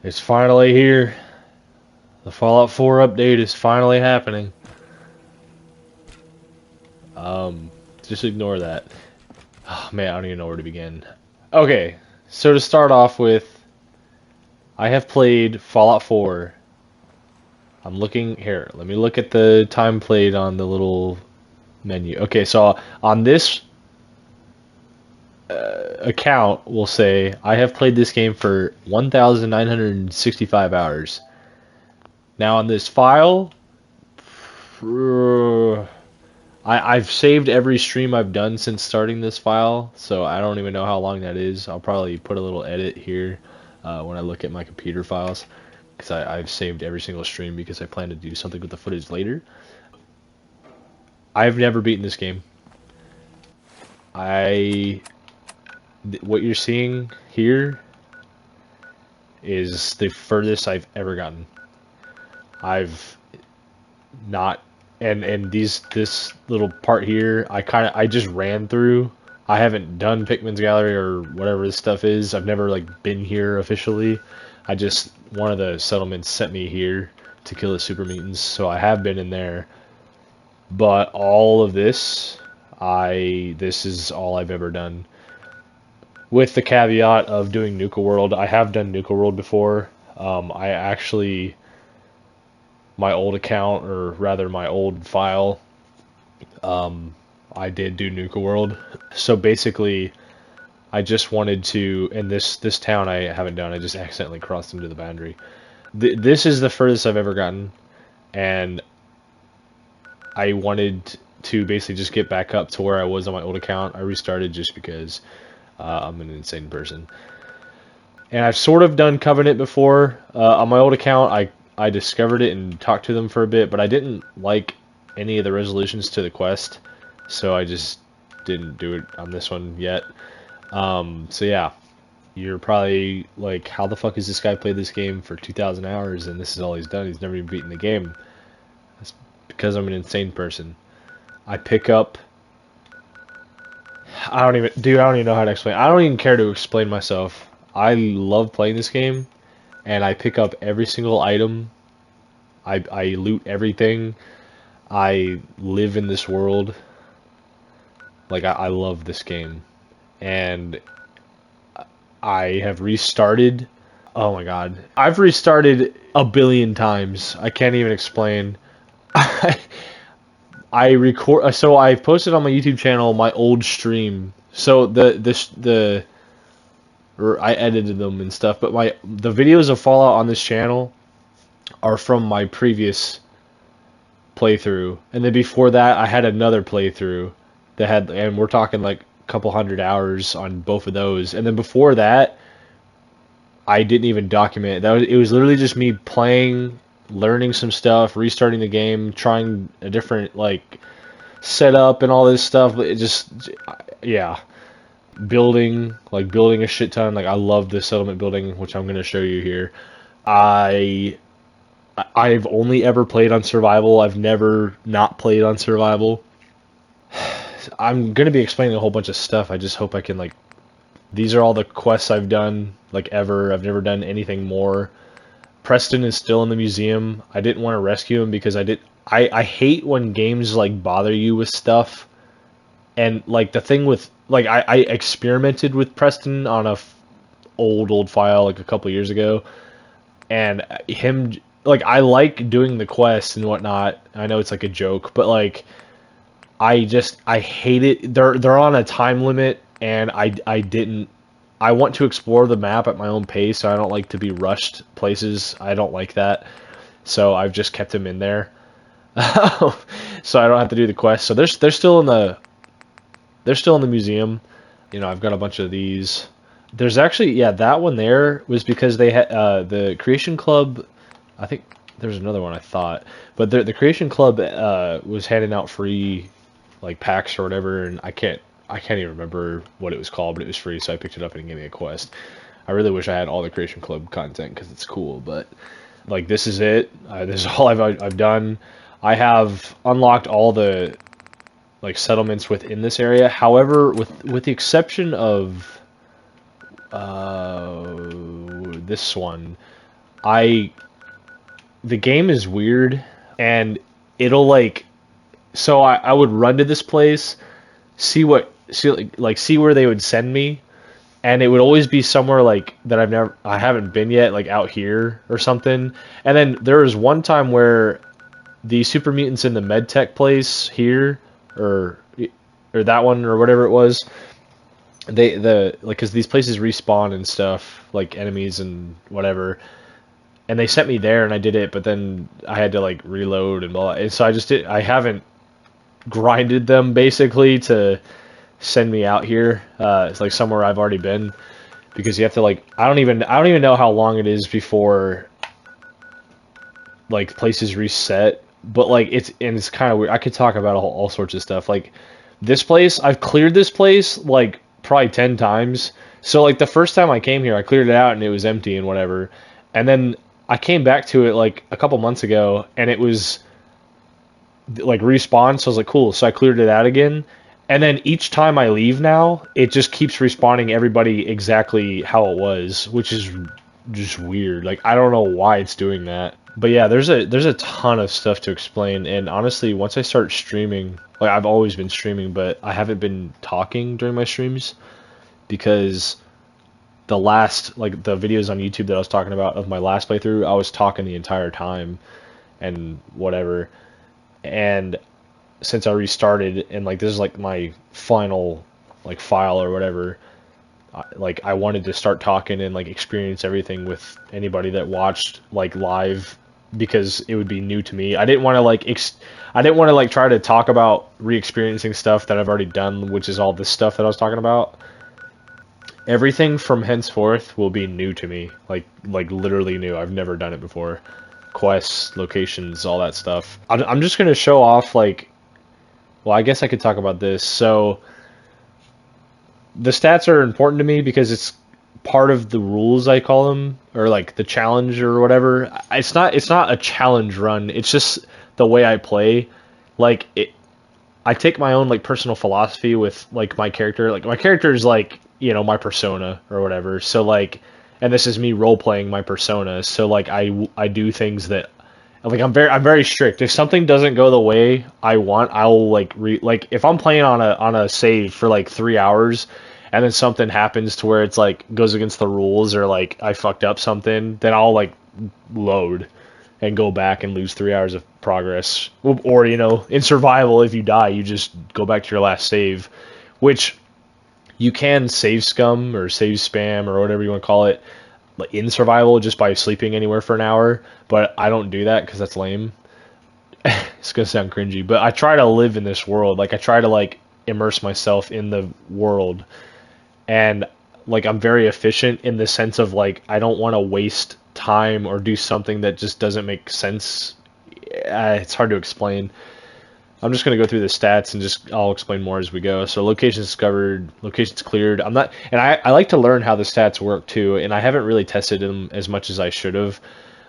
It's finally here. The Fallout 4 update is finally happening. Just ignore that. Oh, man, I don't even know where to begin. Okay, so to start off with, I have played Fallout 4. I'm looking here. Let me look at the time played on the little menu. Okay, so on this account, we'll say I have played this game for 1,965 hours. Now on this file, I've saved every stream I've done since starting this file, so I don't even know how long that is. I'll probably put a little edit here when I look at my computer files, because I've saved every single stream because I plan to do something with the footage later. I've never beaten this game. What you're seeing here is the furthest I've ever gotten. I've not, and this little part here, I just ran through. I haven't done Pikmin's Gallery or whatever this stuff is. I've never like been here officially. One of the settlements sent me here to kill the super mutants, so I have been in there. But all of this, this is all I've ever done. With the caveat of doing Nuka World, I have done Nuka World before. My old account, or rather my old file, I did do Nuka World. So basically, I just wanted to, and this town I haven't done, I just accidentally crossed into the boundary. This is the furthest I've ever gotten, and I wanted to basically just get back up to where I was on my old account. I restarted just because I'm an insane person. And I've sort of done Covenant before. On my old account, I discovered it and talked to them for a bit, but I didn't like any of the resolutions to the quest, so I just didn't do it on this one yet. So yeah, you're probably like, how the fuck has this guy played this game for 2,000 hours and this is all he's done? He's never even beaten the game. That's because I'm an insane person. I pick up... I don't even know how to explain. I don't even care to explain myself. I love playing this game, and I pick up every single item. I loot everything. I live in this world. Like, I love this game. And I have restarted. Oh my god. I've restarted a billion times. I can't even explain. So I posted on my YouTube channel my old stream. So I edited them and stuff, but the videos of Fallout on this channel are from my previous playthrough, and then before that I had another playthrough that had, and we're talking like a couple hundred hours on both of those, and then before that I didn't even document it. It was literally just me playing, learning some stuff, restarting the game, trying a different like setup and all this stuff. But it just, yeah, building a shit ton. Like, I love this settlement building, which I'm gonna show you here. I've only ever played on survival. I've never not played on survival. I'm gonna be explaining a whole bunch of stuff. I just hope I can, like, these are all the quests I've done, like, ever. I've never done anything more. Preston is still in the museum. I didn't want to rescue him because I hate when games like bother you with stuff. And like the thing with, like, I experimented with Preston on a old file like a couple years ago, and him, like, I like doing the quests and whatnot. I know it's like a joke, but like I hate it. They're on a time limit, and I want to explore the map at my own pace, so I don't like to be rushed places. I don't like that. So I've just kept him in there. So I don't have to do the quest. So they're still in the museum. You know, I've got a bunch of these. There's actually, yeah, that one there was because they had the Creation Club. I think there's another one, I thought, but the Creation Club was handing out free like packs or whatever, and I can't even remember what it was called, but it was free, so I picked it up and it gave me a quest. I really wish I had all the Creation Club content because it's cool, but like, this is it. This is all I've done. I have unlocked all the like settlements within this area. However, with the exception of this one, the game is weird, and it'll like, so I would run to this place, see where they would send me, and it would always be somewhere like that I haven't been yet, like out here or something. And then there was one time where the super mutants in the medtech place here, or that one or whatever it was, because these places respawn and stuff, like enemies and whatever, and they sent me there and I did it, but then I had to like reload and blah, and so I haven't grinded them basically to send me out here. It's like somewhere I've already been, because you have to like, I don't even know how long it is before like places reset, but like it's kind of weird. I could talk about all sorts of stuff. Like this place, I've cleared this place like probably 10 times. So like the first time I came here, I cleared it out and it was empty and whatever. And then I came back to it like a couple months ago and it was like respawned. So I was like, cool. So I cleared it out again. And then each time I leave now, it just keeps respawning everybody exactly how it was, which is just weird. Like, I don't know why it's doing that. But yeah, there's a ton of stuff to explain. And honestly, once I start streaming, like I've always been streaming, but I haven't been talking during my streams because the videos on YouTube that I was talking about of my last playthrough, I was talking the entire time and whatever. And since I restarted and like this is like my final like file or whatever, I wanted to start talking and like experience everything with anybody that watched like live, because it would be new to me. I didn't want to like try to talk about re-experiencing stuff that I've already done, which is all this stuff that I was talking about. Everything from henceforth will be new to me, like literally new. I've never done it before. Quests, locations, all that stuff. I'm just gonna show off like, well, I guess I could talk about this. So the stats are important to me because it's part of the rules, I call them, or like the challenge or whatever. It's not a challenge run. It's just the way I play. Like I take my own like personal philosophy with like my character. Like my character is like, you know, my persona or whatever. So like, and this is me role playing my persona. So like I do things that like I'm very strict. If something doesn't go the way I want, I'll like like if I'm playing on a save for like 3 hours and then something happens to where it's like goes against the rules or like I fucked up something, then I'll like load and go back and lose 3 hours of progress. Or, you know, in survival, if you die, you just go back to your last save, which you can save scum or save spam or whatever you want to call it in survival just by sleeping anywhere for an hour, but I don't do that because that's lame. It's gonna sound cringy, but I try to live in this world. Like I try to like immerse myself in the world, and like I'm very efficient in the sense of like I don't want to waste time or do something that just doesn't make sense. It's hard to explain. I'm just going to go through the stats and I'll explain more as we go. So locations discovered, locations cleared. I like to learn how the stats work too, and I haven't really tested them as much as I should have.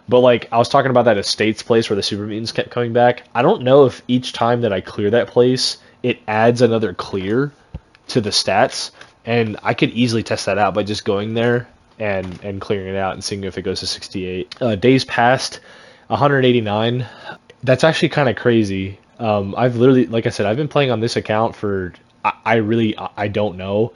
But like I was talking about that estates place where the super mutants kept coming back. I don't know if each time that I clear that place, it adds another clear to the stats, and I could easily test that out by just going there and clearing it out and seeing if it goes to 68. Days passed, 189. That's actually kind of crazy. I've literally, like I said, I've been playing on this account for, I don't know.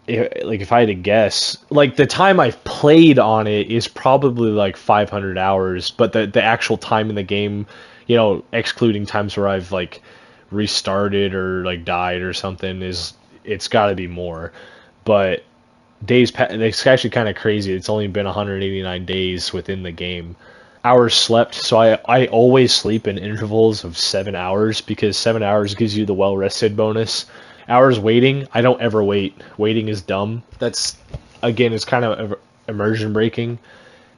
If I had to guess, like the time I've played on it is probably like 500 hours, but the actual time in the game, you know, excluding times where I've like restarted or like died or something, it's got to be more. But it's actually kind of crazy. It's only been 189 days within the game. Hours slept, so I always sleep in intervals of 7 hours because 7 hours gives you the well rested bonus. Hours waiting, I don't ever wait. Waiting is dumb. That's, again, it's kind of immersion breaking.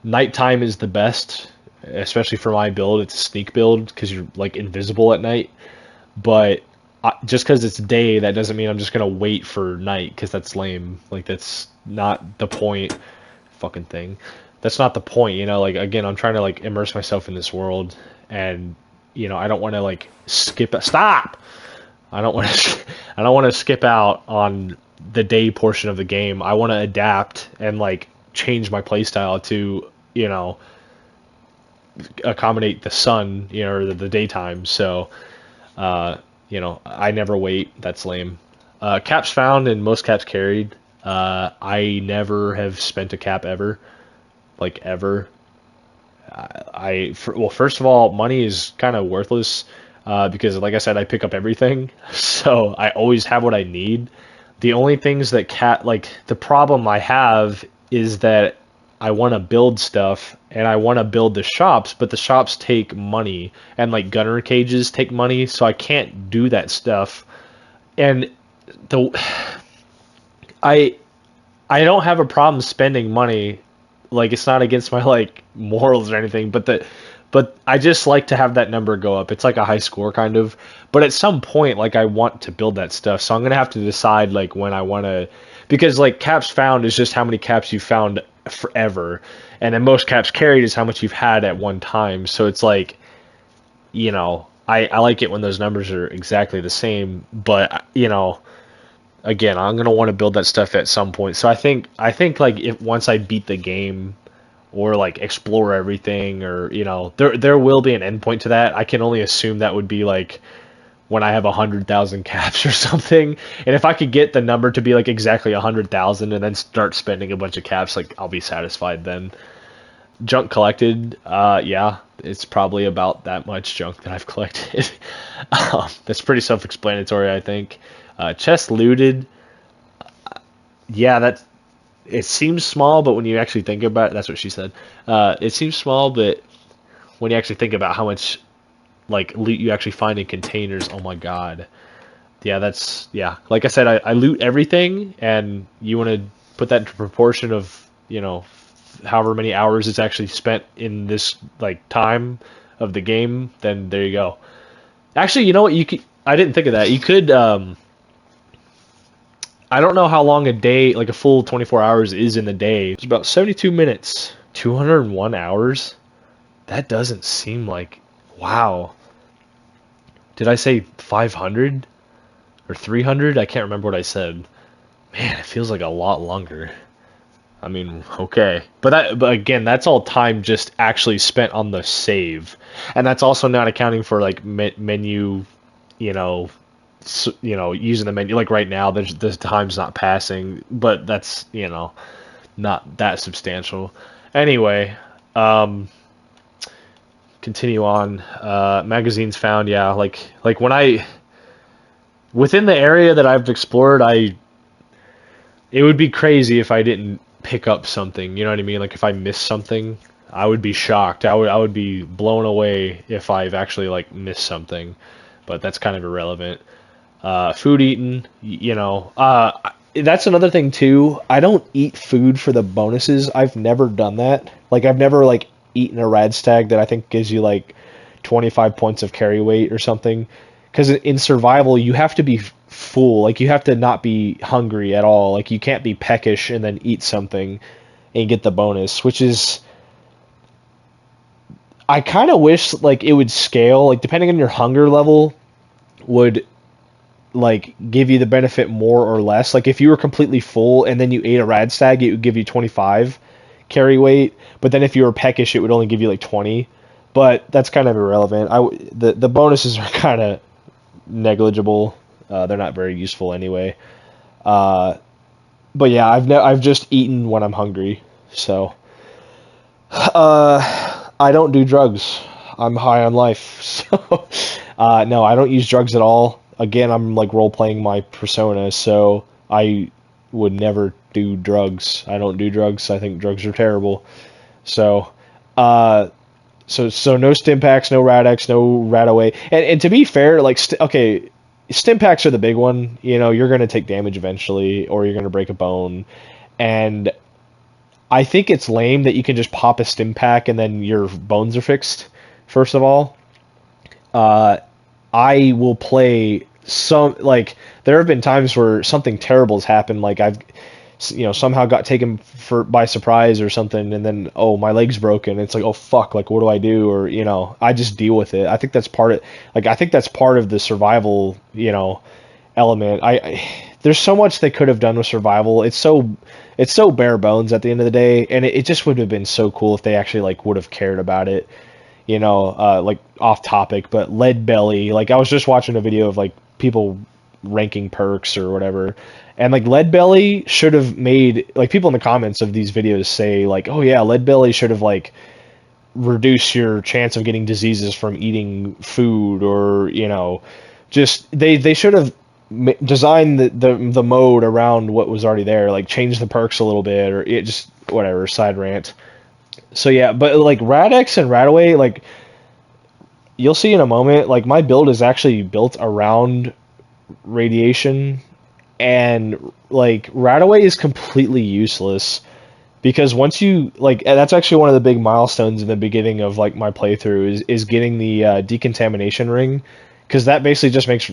Nighttime is the best, especially for my build. It's a sneak build because you're like invisible at night. But just because it's day, that doesn't mean I'm just gonna wait for night, because that's lame. Like that's not the point. Fucking thing. That's not the point, you know, like, again, I'm trying to, like, immerse myself in this world, and, you know, I don't want to, like, stop! I don't want to skip out on the day portion of the game. I want to adapt and, like, change my playstyle to you know, accommodate the sun, you know, or the daytime. So, you know, I never wait. That's lame. Caps found and most caps carried. I never have spent a cap ever, like ever. Well, first of all, money is kind of worthless because, like I said, I pick up everything, so I always have what I need. The only things that like the problem I have is that I want to build stuff and I want to build the shops, but the shops take money and like gunner cages take money, so I can't do that stuff. And the I I don't have a problem spending money. Like it's not against my like morals or anything, but I just like to have that number go up. It's like a high score kind of. But at some point, like I want to build that stuff, so I'm gonna have to decide like when I want to, because like caps found is just how many caps you found forever, and then most caps carried is how much you've had at one time. So it's like, you know, I like it when those numbers are exactly the same, but you know, again, I'm gonna want to build that stuff at some point. So I think like if once I beat the game or like explore everything, or you know, there will be an endpoint to that. I can only assume that would be like when I have 100,000 caps or something. And if I could get the number to be like exactly 100,000 and then start spending a bunch of caps, like I'll be satisfied then. Junk collected, yeah, it's probably about that much junk that I've collected. That's pretty self-explanatory, I think. Chest looted, yeah, it seems small, but when you actually think about it, that's what she said. It seems small, but when you actually think about how much like loot you actually find in containers, oh my god. Yeah. Like I said, I loot everything, and you want to put that into proportion of, you know, however many hours it's actually spent in this like time of the game, then there you go. Actually, you know what? I didn't think of that. You could I don't know how long a day, like a full 24 hours is in the day. It's about 72 minutes. 201 hours? That doesn't seem like... Wow. Did I say 500? Or 300? I can't remember what I said. Man, it feels like a lot longer. I mean, okay. But again, that's all time just actually spent on the save. And that's also not accounting for like menu, you know... using the menu, like right now, the time's not passing, but that's, you know, not that substantial. Anyway, continue on. Magazines found, yeah, like when within the area that I've explored, it would be crazy if I didn't pick up something, you know what I mean? Like if I missed something, I would be shocked. I would be blown away if I've actually like missed something, but that's kind of irrelevant. Food eaten, you know, that's another thing too. I don't eat food for the bonuses. I've never done that. Like I've never like eaten a rad stag that I think gives you like 25 points of carry weight or something. Because in survival, you have to be full. Like you have to not be hungry at all. Like you can't be peckish and then eat something and get the bonus, which is... I kind of wish like it would scale, like depending on your hunger level would like give you the benefit more or less. Like if you were completely full and then you ate a rad stag, it would give you 25 carry weight, but then if you were peckish, it would only give you like 20. But that's kind of irrelevant. The bonuses are kind of negligible. They're not very useful anyway. But yeah, I've just eaten when I'm hungry. So I don't do drugs. I'm high on life. So no, I don't use drugs at all. Again, I'm like role playing my persona, so I would never do drugs. I don't do drugs. I think drugs are terrible. So, so no stim packs, no Rad-X, no Rad-Away. And to be fair, like okay, stim packs are the big one. You know, you're gonna take damage eventually, or you're gonna break a bone. And I think it's lame that you can just pop a stim pack and then your bones are fixed. First of all, I will play some, like, there have been times where something terrible has happened, like I've, you know, somehow got taken by surprise or something, and then, oh, my leg's broken. It's like, oh, fuck, like, what do I do? Or, you know, I just deal with it. I think that's part of the survival, you know, element. There's so much they could have done with survival. It's so it's so bare bones at the end of the day, and it just would have been so cool if they actually like would have cared about it. Like off topic, but lead belly. Like I was just watching a video of like people ranking perks or whatever, and like lead belly should have made like people in the comments of these videos say like, oh yeah, lead belly should have like reduce your chance of getting diseases from eating food, or just they should have designed the mode around what was already there, like change the perks a little bit, or it just whatever, side rant. So yeah, but like Radix and Radaway, like you'll see in a moment, like my build is actually built around radiation, and like Radaway is completely useless because once you like, that's actually one of the big milestones in the beginning of like my playthrough is getting the decontamination ring, because that basically just makes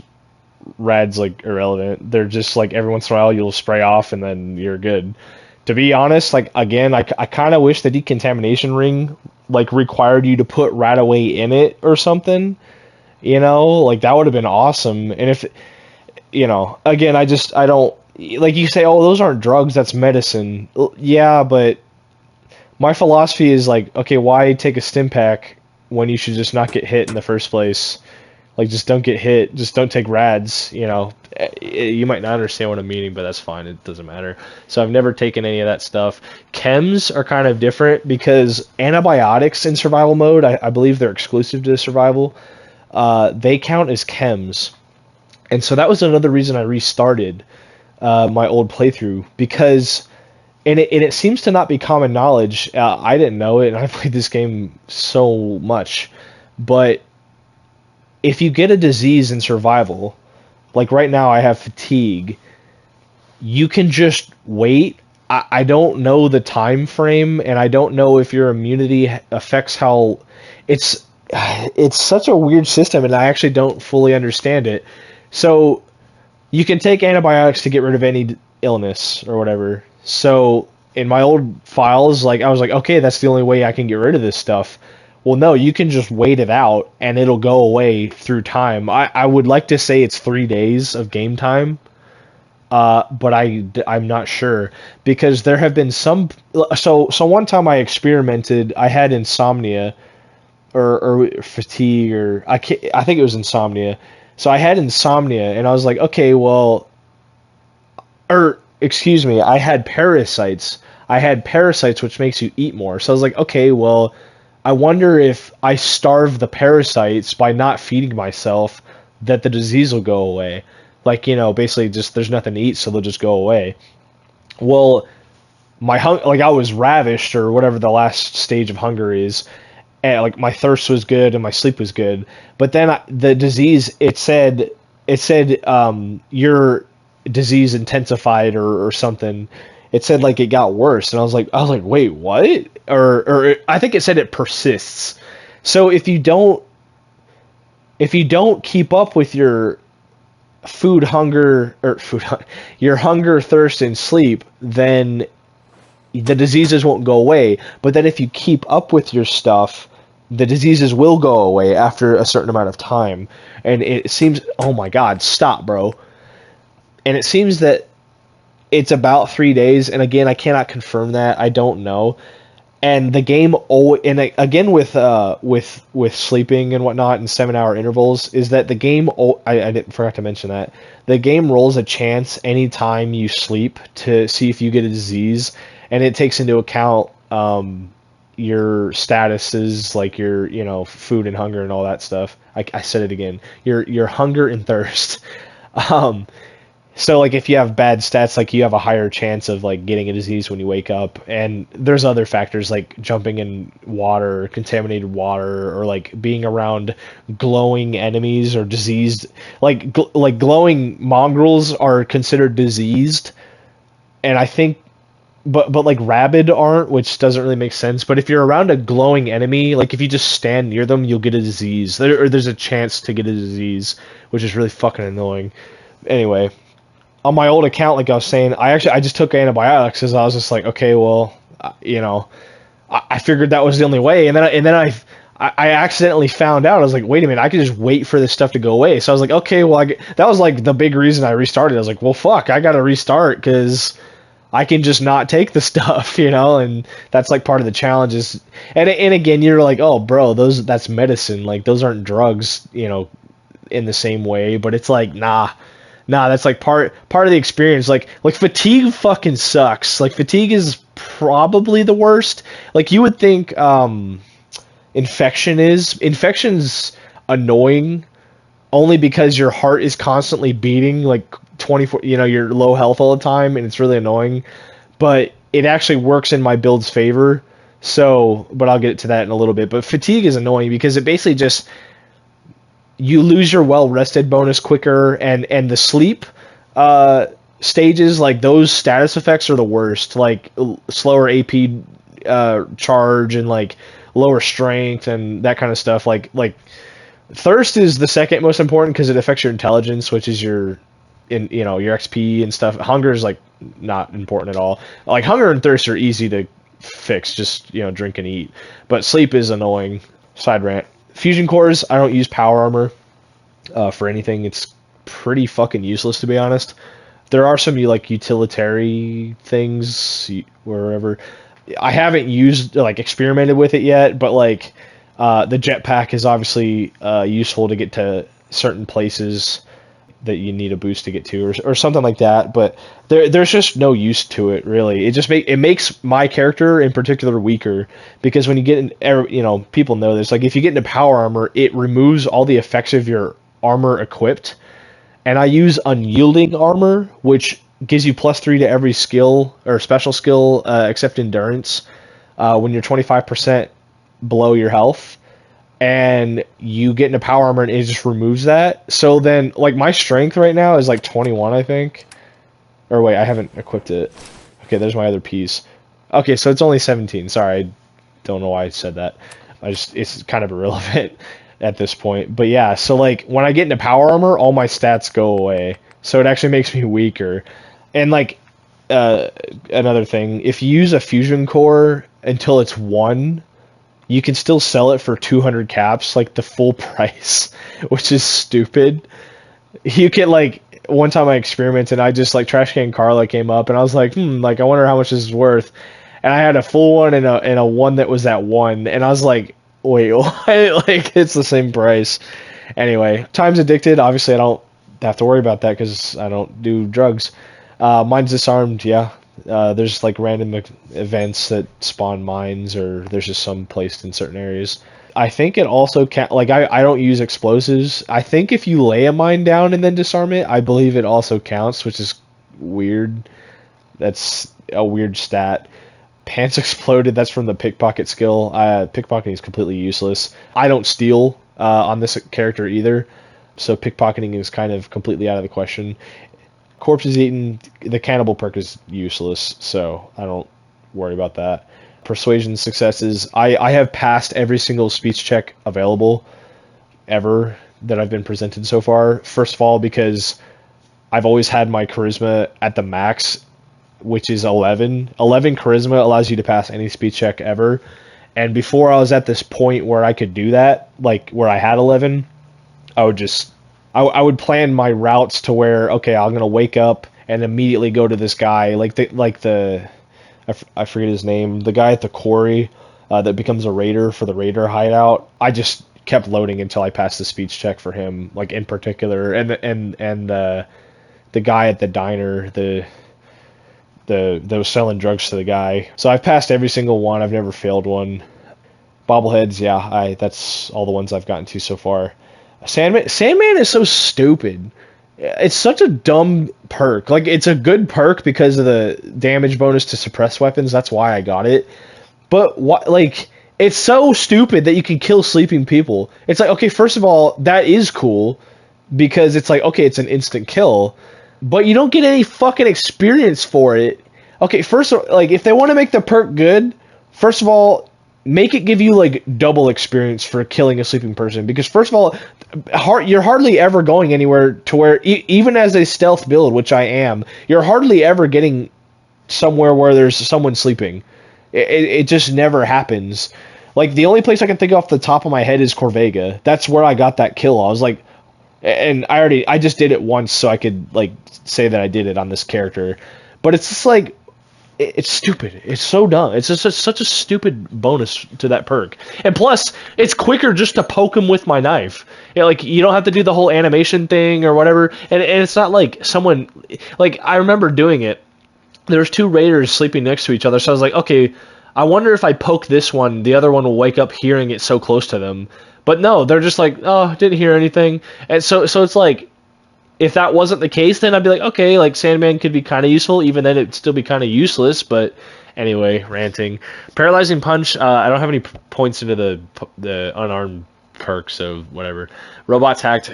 rads like irrelevant. They're just like every once in a while you'll spray off and then you're good. To be honest, like again, I kind of wish the decontamination ring like required you to put Radaway in it or something. Like that would have been awesome. And if again, I don't like, you say, oh, those aren't drugs, that's medicine. Yeah, but my philosophy is like, okay, why take a stim pack when you should just not get hit in the first place? Like, just don't get hit. Just don't take rads. You might not understand what I'm meaning, but that's fine. It doesn't matter. So I've never taken any of that stuff. Chems are kind of different because antibiotics in survival mode, I believe they're exclusive to survival. They count as chems. And so that was another reason I restarted my old playthrough, because and it seems to not be common knowledge. I didn't know it, and I played this game so much. But if you get a disease in survival, like right now I have fatigue, you can just wait. I don't know the time frame, and I don't know if your immunity affects how it's such a weird system, and I actually don't fully understand it. So you can take antibiotics to get rid of any illness or whatever. So in my old files, like I was like, okay, that's the only way I can get rid of this stuff. Well, no, you can just wait it out and it'll go away through time. I would like to say it's 3 days of game time, but I'm not sure, because there have been some. So one time I experimented. I had insomnia, or fatigue, or I think it was insomnia. So I had insomnia, and I was like, okay, well, excuse me, I had parasites. Which makes you eat more. So I was like, okay, well, I wonder if I starve the parasites by not feeding myself, that the disease will go away. Like, basically just there's nothing to eat, so they'll just go away. Well, like I was ravished, or whatever the last stage of hunger is, and like my thirst was good and my sleep was good. But then the disease, it said your disease intensified or something. It said like it got worse, and I was like, wait, what? Or I think it said it persists. So if you don't keep up with your your hunger, thirst, and sleep, then the diseases won't go away. But then if you keep up with your stuff, the diseases will go away after a certain amount of time. And it seems, oh my God, stop, bro. And it seems that it's about 3 days, and again, I cannot confirm that. I don't know. And the game, and again with sleeping and whatnot and 7-hour intervals, is that the game, I forgot to mention that the game rolls a chance anytime you sleep to see if you get a disease, and it takes into account your statuses, like your food and hunger and all that stuff. I said it again. Your hunger and thirst. So like if you have bad stats, like you have a higher chance of like getting a disease when you wake up. And there's other factors like jumping in water, or contaminated water, or like being around glowing enemies or diseased, like glowing mongrels are considered diseased. And I think but like rabid aren't, which doesn't really make sense. But if you're around a glowing enemy, like if you just stand near them, you'll get a disease. There's a chance to get a disease, which is really fucking annoying. Anyway, on my old account, like I was saying, I just took antibiotics because I was just like, okay, well, I figured that was the only way, and then I accidentally found out. I was like, wait a minute, I could just wait for this stuff to go away. So I was like, okay, well, that was like the big reason I restarted. I was like, well, fuck, I got to restart because I can just not take the stuff, you know, and that's like part of the challenge is, and again, you're like, oh, bro, that's medicine, like those aren't drugs, you know, in the same way, but it's like, nah, that's like part of the experience. Like fatigue fucking sucks. Like fatigue is probably the worst. Like you would think, infection's annoying only because your heart is constantly beating like 24, you know, you're low health all the time and it's really annoying, but it actually works in my build's favor. So, but I'll get to that in a little bit. But fatigue is annoying because it basically just, you lose your well rested bonus quicker, and the sleep stages, like those status effects are the worst, like slower AP charge and like lower strength and that kind of stuff. Like thirst is the second most important because it affects your intelligence, which is your your XP and stuff. Hunger is like not important at all. Like hunger and thirst are easy to fix, just drink and eat. But sleep is annoying. Side rant. Fusion cores, I don't use power armor for anything. It's pretty fucking useless, to be honest. There are some utilitarian things wherever. I haven't experimented with it yet, but the jetpack is obviously useful to get to certain places that you need a boost to get to, or something like that. But there's just no use to it, really. It makes my character in particular weaker, because when you get in, people know this. Like if you get into power armor, it removes all the effects of your armor equipped, and I use unyielding armor, which gives you +3 to every skill or special skill except endurance when you're 25% below your health. And you get into power armor and it just removes that. So then, my strength right now is 21, I think. Or wait, I haven't equipped it. Okay, there's my other piece. Okay, so it's only 17. Sorry, I don't know why I said that. It's kind of irrelevant at this point. But yeah, so when I get into power armor, all my stats go away. So it actually makes me weaker. And another thing, if you use a fusion core until it's 1, you can still sell it for 200 caps, the full price, which is stupid. You can one time I experimented, I just Trash Can Carla came up, and I was I wonder how much this is worth. And I had a full one and a one that was at 1, and I was like, wait, what? It's the same price. Anyway, time's addicted. Obviously, I don't have to worry about that because I don't do drugs. Mine's disarmed, yeah. There's random events that spawn mines, or there's just some placed in certain areas. I think it also I don't use explosives. I think if you lay a mine down and then disarm it, I believe it also counts, which is weird. That's a weird stat. Pants exploded, that's from the pickpocket skill. Pickpocketing is completely useless. I don't steal on this character either, so pickpocketing is kind of completely out of the question. Corpses eaten, the cannibal perk is useless, so I don't worry about that. Persuasion successes, I have passed every single speech check available ever that I've been presented so far. First of all, because I've always had my charisma at the max, which is 11. 11 charisma allows you to pass any speech check ever. And before I was at this point where I could do that, where I had 11, I would plan my routes to where, okay, I'm gonna wake up and immediately go to this guy, I forget his name, the guy at the quarry that becomes a raider for the raider hideout. I just kept loading until I passed the speech check for him, in particular, and the guy at the diner, that was selling drugs to the guy. So I've passed every single one. I've never failed one. Bobbleheads, yeah, that's all the ones I've gotten to so far. Sandman is so stupid. It's such a dumb perk. It's a good perk because of the damage bonus to suppress weapons. That's why I got it. But it's so stupid that you can kill sleeping people. It's okay, first of all, that is cool because it's okay, it's an instant kill, but you don't get any fucking experience for it. Okay, first of all, if they want to make the perk good, first of all, make it give you double experience for killing a sleeping person, because first of all, you're hardly ever going anywhere to where even as a stealth build, which I am, you're hardly ever getting somewhere where there's someone sleeping. It just never happens. The only place I can think off the top of my head is Corvega. That's where I got that kill. I was and I just did it once so I could say that I did it on this character. But it's just It's stupid. It's so dumb. It's just such a stupid bonus to that perk. And plus, it's quicker just to poke him with my knife. Like, you don't have to do the whole animation thing or whatever. And it's not like someone... Like, I remember doing it. There's two raiders sleeping next to each other, so I was like, okay, I wonder if I poke this one, the other one will wake up hearing it so close to them. But no, they're just like, oh, didn't hear anything. And so it's like, if that wasn't the case, then I'd be like, okay, like Sandman could be kind of useful. Even then, it'd still be kind of useless. But anyway, ranting. Paralyzing Punch. I don't have any points into the unarmed perk, so whatever. Robots hacked.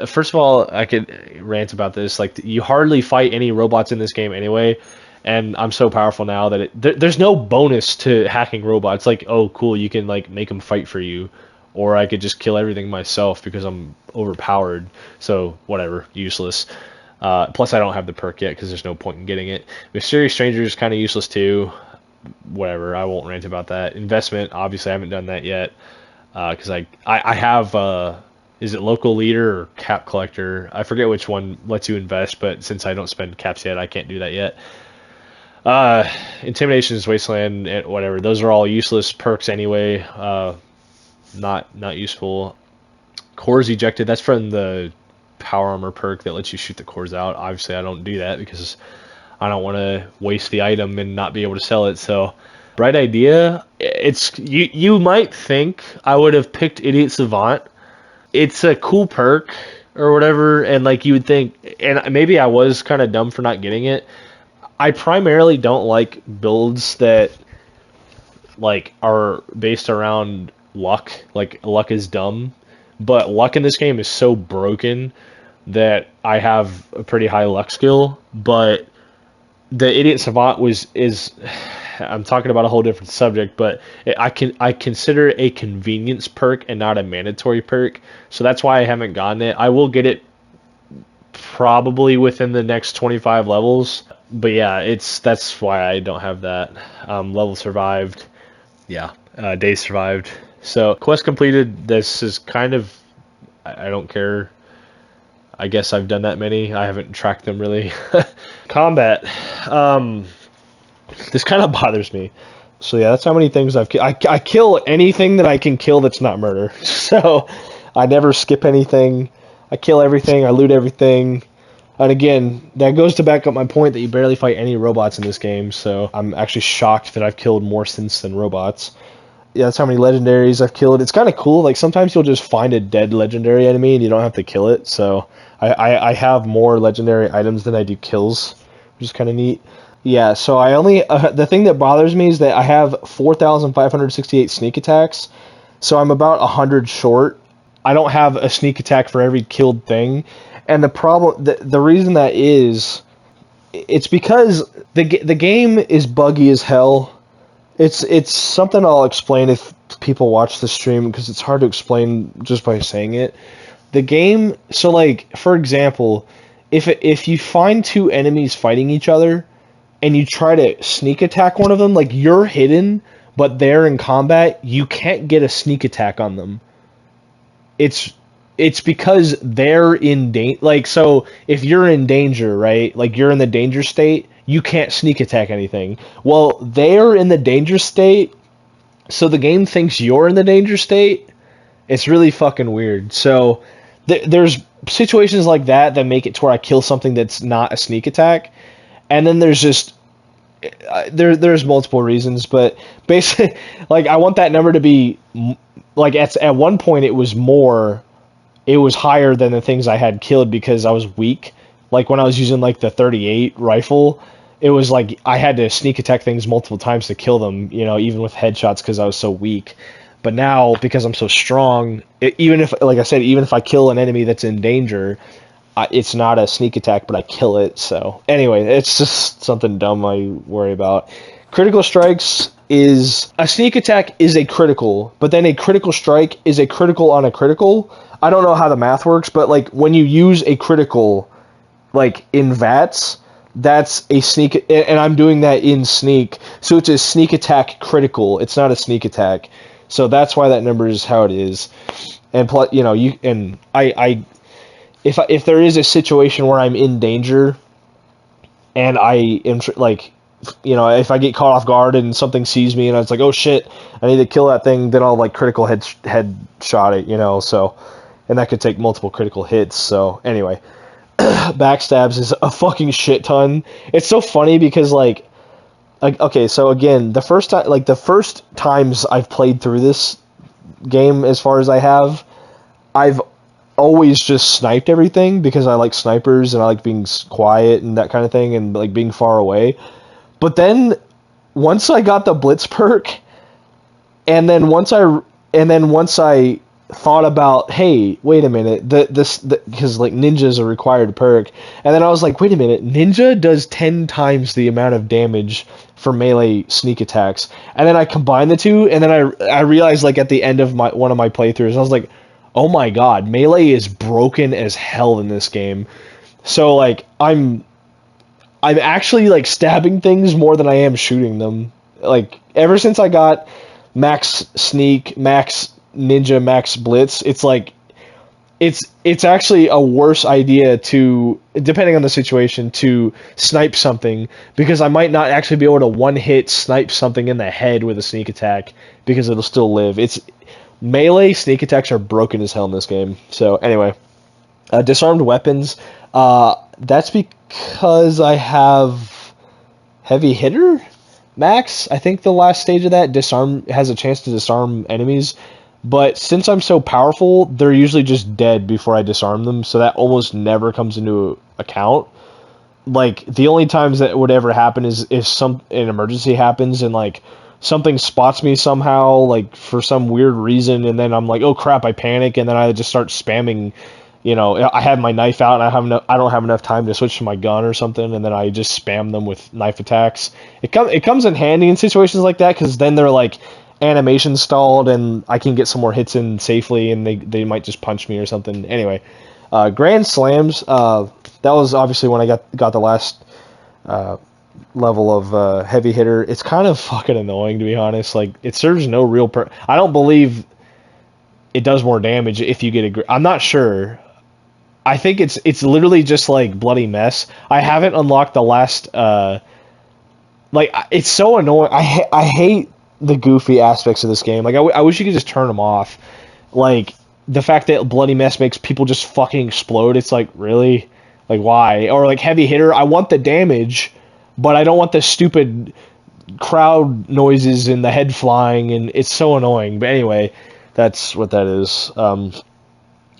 First of all, I could rant about this. Like, you hardly fight any robots in this game anyway. And I'm so powerful now that there's no bonus to hacking robots. Like, oh, cool, you can like make them fight for you. Or I could just kill everything myself because I'm overpowered. So, whatever, useless. Plus, I don't have the perk yet because there's no point in getting it. Mysterious Stranger is kind of useless too. Whatever, I won't rant about that. Investment, obviously, I haven't done that yet. Because I have, is it Local Leader or Cap Collector? I forget which one lets you invest, but since I don't spend caps yet, I can't do that yet. Intimidations, Wasteland, and whatever. Those are all useless perks anyway. Not useful. Cores ejected. That's from the power armor perk that lets you shoot the cores out. Obviously, I don't do that because I don't want to waste the item and not be able to sell it. So, bright idea. It's you might think I would have picked Idiot Savant. It's a cool perk or whatever, and like you would think, and maybe I was kind of dumb for not getting it. I primarily don't like builds that like are based around luck. Like, luck is dumb, but luck in this game is so broken that I have a pretty high luck skill. But the Idiot Savant is I'm talking about a whole different subject, but I consider it a convenience perk and not a mandatory perk, so that's why I haven't gotten it. I will get it probably within the next 25 levels, but yeah, that's why I don't have that. Level survived, yeah, day survived. So, quest completed. This is kind of, I don't care. I guess I've done that many. I haven't tracked them really. Combat. This kind of bothers me. So yeah, that's how many things I've killed. I kill anything that I can kill that's not murder. So I never skip anything. I kill everything. I loot everything. And again, that goes to back up my point that you barely fight any robots in this game. So I'm actually shocked that I've killed more synths than robots. Yeah, that's how many legendaries I've killed. It's kind of cool. Like, sometimes you'll just find a dead legendary enemy and you don't have to kill it. So I have more legendary items than I do kills, which is kind of neat. Yeah, so I only... the thing that bothers me is that I have 4,568 sneak attacks. So I'm about 100 short. I don't have a sneak attack for every killed thing. And the problem... The reason that is... It's because the game is buggy as hell. It's something I'll explain if people watch the stream, because it's hard to explain just by saying it. The game, so like, for example, if you find two enemies fighting each other and you try to sneak attack one of them, like, you're hidden but they're in combat, you can't get a sneak attack on them. It's because they're in danger. Like, so if you're in danger, right, like you're in the danger state, you can't sneak attack anything. Well, they're in the danger state, so the game thinks you're in the danger state. It's really fucking weird. So there's situations like that make it to where I kill something that's not a sneak attack. And then there's just... There's multiple reasons, but basically, like, I want that number to be... Like, at one point it was more... It was higher than the things I had killed because I was weak. Like, when I was using, like, the 38 rifle, it was like I had to sneak attack things multiple times to kill them, you know, even with headshots because I was so weak. But now, because I'm so strong, even if, like I said, even if I kill an enemy that's in danger, it's not a sneak attack, but I kill it. So, anyway, it's just something dumb I worry about. Critical strikes is... A sneak attack is a critical, but then a critical strike is a critical on a critical. I don't know how the math works, but, like, when you use a critical, like, in VATS, that's a sneak... And I'm doing that in sneak, so it's a sneak attack critical. It's not a sneak attack. So that's why that number is how it is. And, plus, you know, you... And if there is a situation where I'm in danger, and I am, like... you know, if I get caught off guard and something sees me and it's like, oh shit, I need to kill that thing, then I'll like critical head shot it, you know. So, and that could take multiple critical hits. So anyway, backstabs is a fucking shit ton. It's so funny because like okay, so again, the first times I've played through this game, as far as I've always just sniped everything because I like snipers and I like being quiet and that kind of thing and like being far away. But then once I got the blitz perk, and then once I thought about, hey, wait a minute, because like ninja's a required perk, and then I was like, wait a minute, ninja does 10 times the amount of damage for melee sneak attacks, and then I combined the two, and then I realized like at the end of one of my playthroughs, I was like, oh my god, melee is broken as hell in this game. So like I'm actually like stabbing things more than I am shooting them. Like ever since I got max sneak, max ninja, max blitz, it's like it's actually a worse idea to, depending on the situation, to snipe something, because I might not actually be able to one hit snipe something in the head with a sneak attack because it'll still live. It's melee sneak attacks are broken as hell in this game. So anyway, disarmed weapons, that's because I have heavy hitter max. I think the last stage of that has a chance to disarm enemies. But since I'm so powerful, they're usually just dead before I disarm them, so that almost never comes into account. Like, the only times that would ever happen is if an emergency happens and, like, something spots me somehow, like, for some weird reason, and then I'm like, oh crap, I panic, and then I just start spamming, you know, I have my knife out, and I don't have enough time to switch to my gun or something, and then I just spam them with knife attacks. It comes in handy in situations like that, because then they're, like, animation stalled and I can get some more hits in safely, and they might just punch me or something. Anyway, Grand Slams, that was obviously when I got the last level of heavy hitter. It's kind of fucking annoying, to be honest. Like, it serves no real I don't believe it does more damage if you get I'm not sure. I think it's literally just like bloody mess. I haven't unlocked the last like, it's so annoying. I hate the goofy aspects of this game. Like, I wish you could just turn them off. Like, the fact that bloody mess makes people just fucking explode. It's like, really? Like, why? Or like heavy hitter, I want the damage, but I don't want the stupid crowd noises and the head flying, and it's so annoying. But anyway, that's what that is.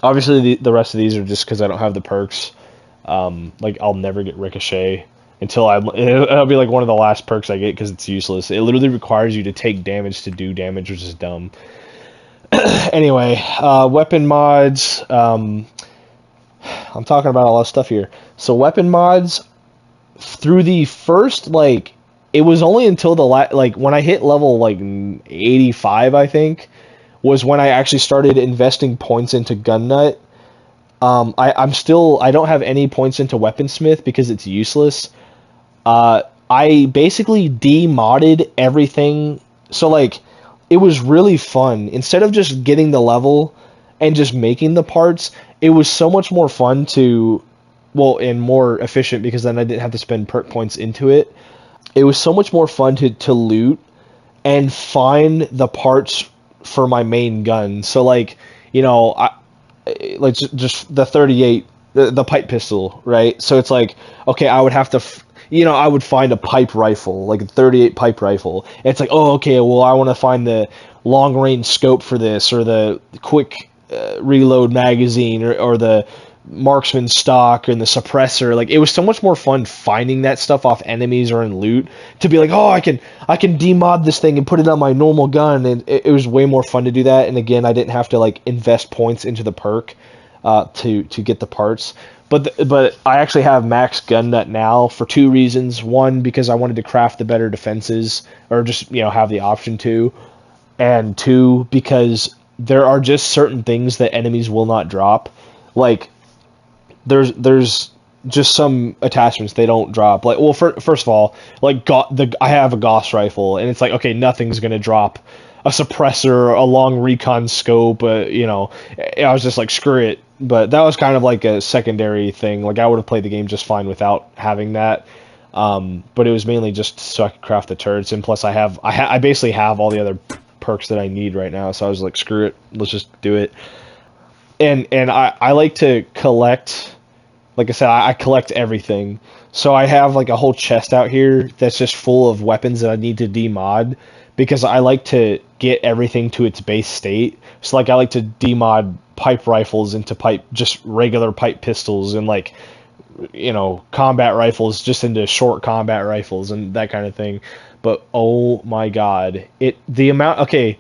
Obviously the rest of these are just because I don't have the perks. Like, I'll never get Ricochet until it'll be like one of the last perks I get because it's useless. It literally requires you to take damage to do damage, which is dumb. Anyway, weapon mods. I'm talking about a lot of stuff here. So weapon mods, through the first, like, it was only until like when I hit level like 85, I think, was when I actually started investing points into gun nut. I don't have any points into weaponsmith because it's useless. I basically demodded everything. So, like, it was really fun. Instead of just getting the level and just making the parts, it was so much more fun and more efficient, because then I didn't have to spend perk points into it. It was so much more fun to loot and find the parts for my main gun. So, like, you know, like just the 38, the pipe pistol, right? So it's like, okay, I would have to, I would find a pipe rifle, like a 38 pipe rifle. And it's like, oh, okay, well, I want to find the long range scope for this, or the quick reload magazine, or the marksman stock and the suppressor. Like, it was so much more fun finding that stuff off enemies or in loot, to be like, oh, I can demod this thing and put it on my normal gun, and it was way more fun to do that. And again, I didn't have to like invest points into the perk to get the parts. But I actually have max gun nut now for two reasons. One, because I wanted to craft the better defenses, or just, have the option to. And two, because there are just certain things that enemies will not drop. Like, there's just some attachments they don't drop. Like, well, first of all, like, I have a Gauss rifle, and it's like, okay, nothing's gonna drop a suppressor, a long recon scope. I was just like, screw it. But that was kind of like a secondary thing. Like, I would have played the game just fine without having that. But it was mainly just so I could craft the turrets, and plus I basically have all the other perks that I need right now, so I was like, screw it, let's just do it. And I like to collect, like I said, I collect everything. So I have like a whole chest out here that's just full of weapons that I need to demod, because I like to get everything to its base state. So like I like to demod pipe rifles into just regular pipe pistols, and like, you know, combat rifles just into short combat rifles and that kind of thing. But oh my god, okay,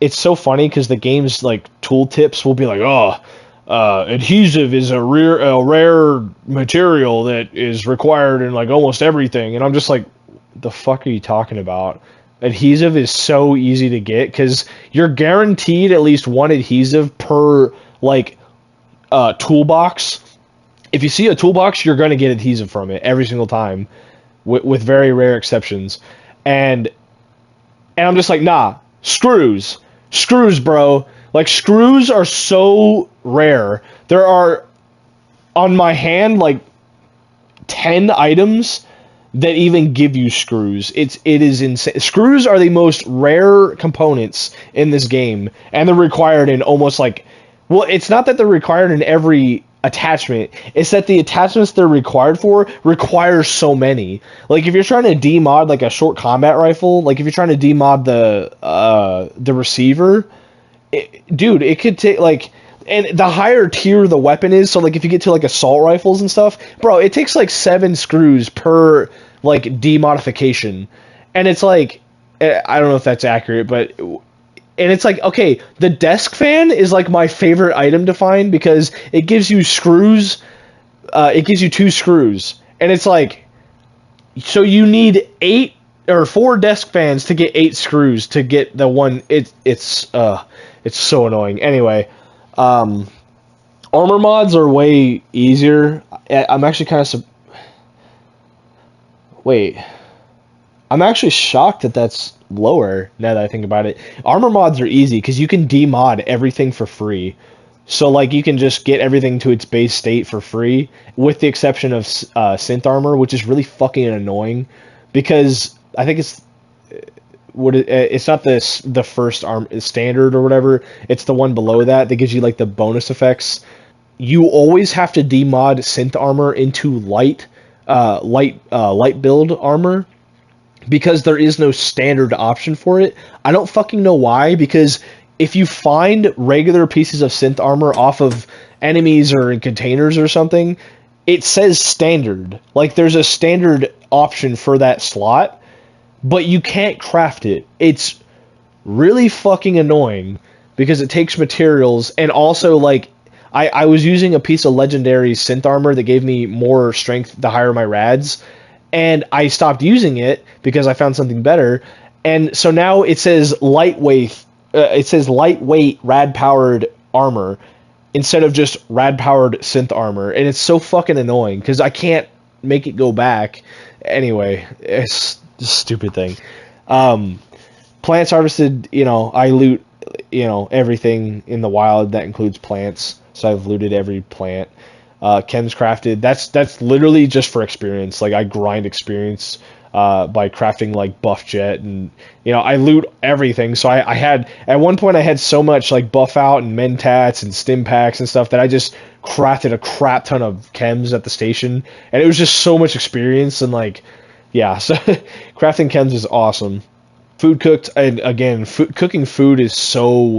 it's so funny because the game's like tooltips will be like, oh, adhesive is a rare material that is required in like almost everything, and I'm just like, the fuck are you talking about? Adhesive is so easy to get because you're guaranteed at least one adhesive per like toolbox. If you see a toolbox, you're going to get adhesive from it every single time, with very rare exceptions. And I'm just like, nah, screws, bro. Like, screws are so rare. There are, on my hand, like 10 items that even give you screws. It is insane. Screws are the most rare components in this game, and they're required in almost like, well, it's not that they're required in every attachment, it's that the attachments they're required for require so many. Like if you're trying to demod like a short combat rifle, like if you're trying to demod the receiver, dude, it could take like, and the higher tier the weapon is, so like if you get to like assault rifles and stuff, bro, it takes like 7 screws per like demodification. And it's like, I don't know if that's accurate, but, and it's like, okay, the desk fan is like my favorite item to find because it gives you screws. It gives you 2 screws, and it's like, so you need 8 or 4 desk fans to get 8 screws to get the one. It's so annoying. Anyway, armor mods are way easier. I'm actually kind of wait. I'm actually shocked that that's lower now that I think about it. Armor mods are easy because you can demod everything for free. So like you can just get everything to its base state for free, with the exception of synth armor, which is really fucking annoying because I think it's it's not the first standard or whatever. It's the one below that gives you like the bonus effects. You always have to demod synth armor into light build armor, because there is no standard option for it. I don't fucking know why, because if you find regular pieces of synth armor off of enemies or in containers or something, it says standard. Like there's a standard option for that slot, but you can't craft it. It's really fucking annoying because it takes materials, and also like I was using a piece of legendary synth armor that gave me more strength the higher my rads, and I stopped using it because I found something better. And so now it says lightweight rad powered armor instead of just rad powered synth armor, and it's so fucking annoying because I can't make it go back. Anyway, it's a stupid thing. Plants harvested, I loot, everything in the wild that includes plants. So I've looted every plant. Chems crafted, that's literally just for experience. Like I grind experience by crafting like buff jet, and I loot everything. So I had, at one point I had so much like buff out and mentats and stim packs and stuff that I just crafted a crap ton of chems at the station, and it was just so much experience. And like, yeah, so crafting chems is awesome. Food cooked, and again, cooking food is so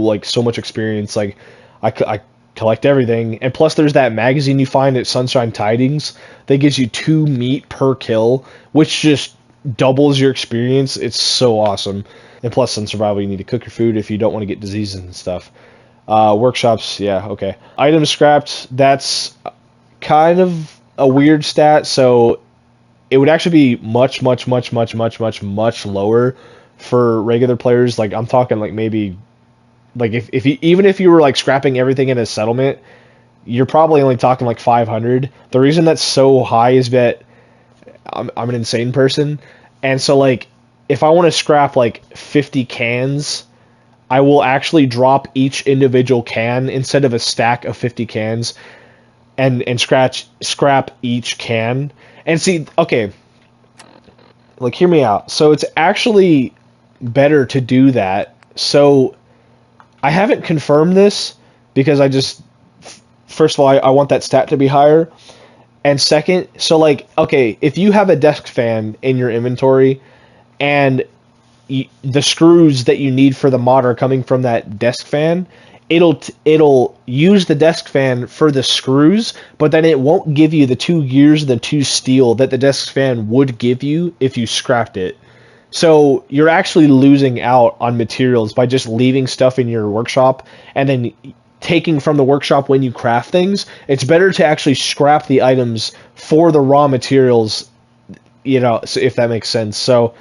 much experience. Like I collect everything, and plus there's that magazine you find at Sunshine Tidings that gives you 2 meat per kill, which just doubles your experience. It's so awesome. And plus in survival you need to cook your food if you don't want to get diseases and stuff. Workshops, yeah, okay. Items scrapped, that's kind of a weird stat, so it would actually be much lower for regular players. Like I'm talking like maybe, like if you, even if you were like scrapping everything in a settlement, you're probably only talking like 500. The reason that's so high is that I'm an insane person, and so like if I want to scrap like 50 cans, I will actually drop each individual can instead of a stack of 50 cans, and scrap each can. And see, okay, like, hear me out. So it's actually better to do that. So I haven't confirmed this because I just, first of all, I want that stat to be higher. And second, so like, okay, if you have a desk fan in your inventory and the screws that you need for the mod are coming from that desk fan, it'll use the desk fan for the screws, but then it won't give you the 2 gears, the 2 steel that the desk fan would give you if you scrapped it. So you're actually losing out on materials by just leaving stuff in your workshop and then taking from the workshop when you craft things. It's better to actually scrap the items for the raw materials, you know, if that makes sense. So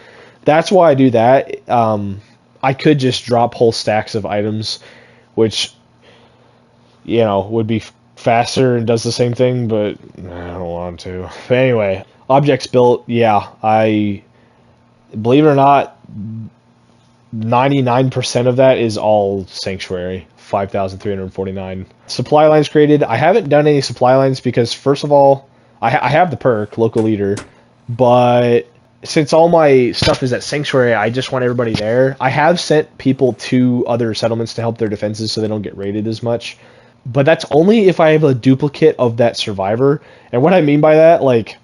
that's why I do that. I could just drop whole stacks of items, which, you know, would be faster and does the same thing, but I don't want to. But anyway, objects built, yeah, I believe it or not, 99% of that is all Sanctuary, 5,349. Supply lines created. I haven't done any supply lines because, first of all, I have the perk, Local Leader, but since all my stuff is at Sanctuary, I just want everybody there. I have sent people to other settlements to help their defenses so they don't get raided as much. But that's only if I have a duplicate of that survivor. And what I mean by that, like,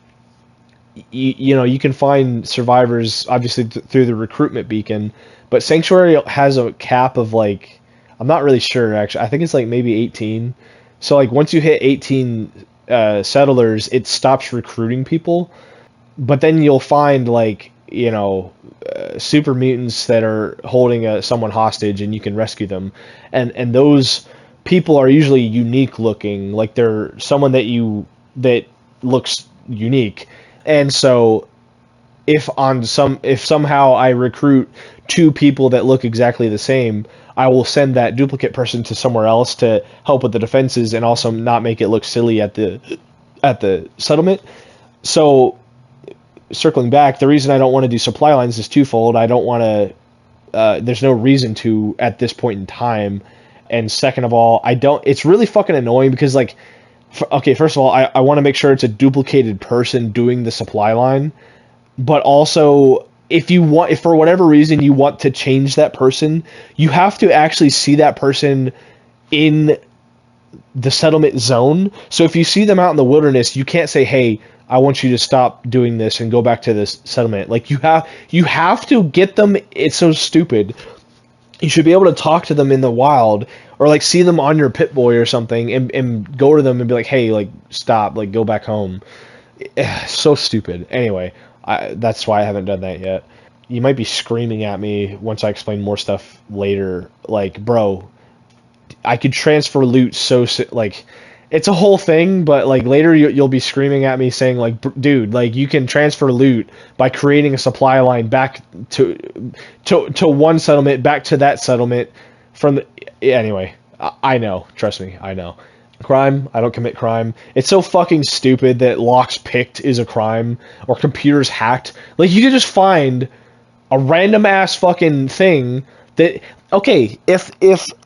you know, you can find survivors, obviously, through the recruitment beacon. But Sanctuary has a cap of, like, I'm not really sure, actually. I think it's, like, maybe 18. So, like, once you hit 18 settlers, it stops recruiting people. But then you'll find, like, you know, super mutants that are holding someone hostage, and you can rescue them. And those people are usually unique looking, like they're someone that looks unique. And so if somehow I recruit 2 people that look exactly the same, I will send that duplicate person to somewhere else to help with the defenses and also not make it look silly at the settlement. So circling back, the reason I don't want to do supply lines is twofold. I don't want to, there's no reason to at this point in time. And second of all, it's really fucking annoying because, like, okay, first of all, I want to make sure it's a duplicated person doing the supply line. But also, if for whatever reason you want to change that person, you have to actually see that person in the settlement zone. So if you see them out in the wilderness, you can't say, hey, I want you to stop doing this and go back to this settlement. Like, you have to get them. It's so stupid. You should be able to talk to them in the wild, or like see them on your Pip-Boy or something and go to them and be like, hey, like, stop, like, go back home. So stupid. Anyway, that's why I haven't done that yet. You might be screaming at me once I explain more stuff later. Like, bro, I could transfer loot like, it's a whole thing, but like later you'll be screaming at me saying, like, dude, like, you can transfer loot by creating a supply line back to one settlement, back to that settlement from the, anyway, I know, trust me, I know. Crime, I don't commit crime. It's so fucking stupid that locks picked is a crime or computers hacked. Like, you could just find a random ass fucking thing that, okay, if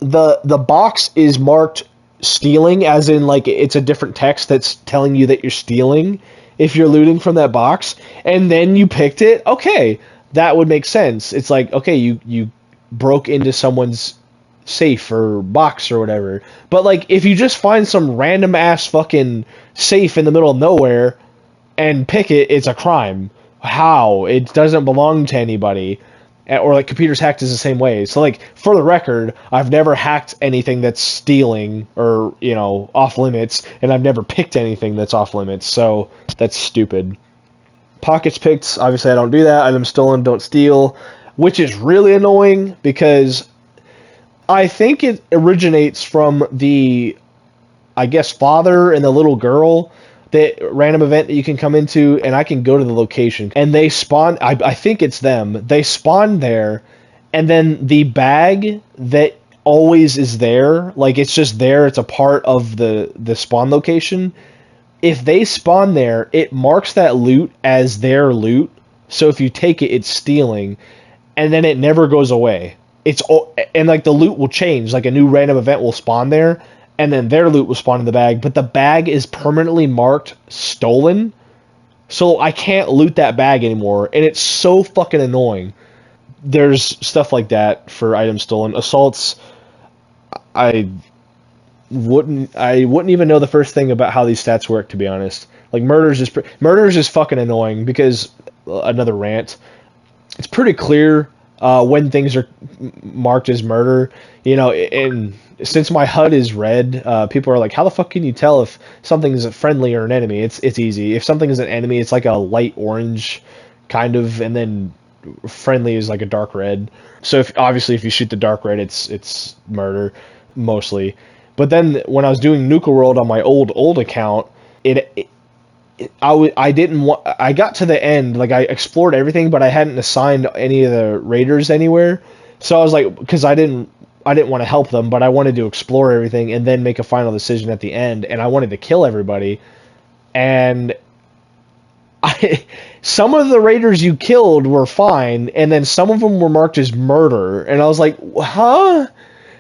the box is marked stealing, as in, like, it's a different text that's telling you that you're stealing if you're looting from that box, and then you picked it, okay, that would make sense. It's like, okay, you broke into someone's safe or box or whatever. But, like, if you just find some random ass fucking safe in the middle of nowhere and pick it, it's a crime. How? It doesn't belong to anybody. Or, like, computers hacked is the same way. So, like, for the record, I've never hacked anything that's stealing or, you know, off limits, and I've never picked anything that's off limits, so that's stupid. Pockets picked, obviously I don't do that. Items stolen, don't steal, which is really annoying because I think it originates from the, I guess, father and the little girl, that random event that you can come into, and I can go to the location, and they spawn, I think it's them, they spawn there, and then the bag that always is there, like, it's just there, it's a part of the spawn location. If they spawn there, it marks that loot as their loot, so if you take it, it's stealing, and then it never goes away. And, like, the loot will change, like, a new random event will spawn there, and then their loot will spawn in the bag, but the bag is permanently marked stolen, So I can't loot that bag anymore, and it's so fucking annoying. There's stuff like that for items stolen. Assaults, I I wouldn't even know the first thing about how these stats work, to be honest. Like murders is fucking annoying because another rant. It's pretty clear when things are marked as murder. You know, and since my HUD is red, people are like, "How the fuck can you tell if something is a friendly or an enemy?" It's easy. If something is an enemy, it's like a light orange, kind of, and then friendly is like a dark red. So if you shoot the dark red, it's murder mostly. But then when I was doing Nuka World on my old account, it I didn't want. I got to the end, like I explored everything, but I hadn't assigned any of the raiders anywhere. So I was like, because I didn't want to help them, but I wanted to explore everything and then make a final decision at the end, and I wanted to kill everybody. And some of the raiders you killed were fine, and then some of them were marked as murder, and I was like, huh?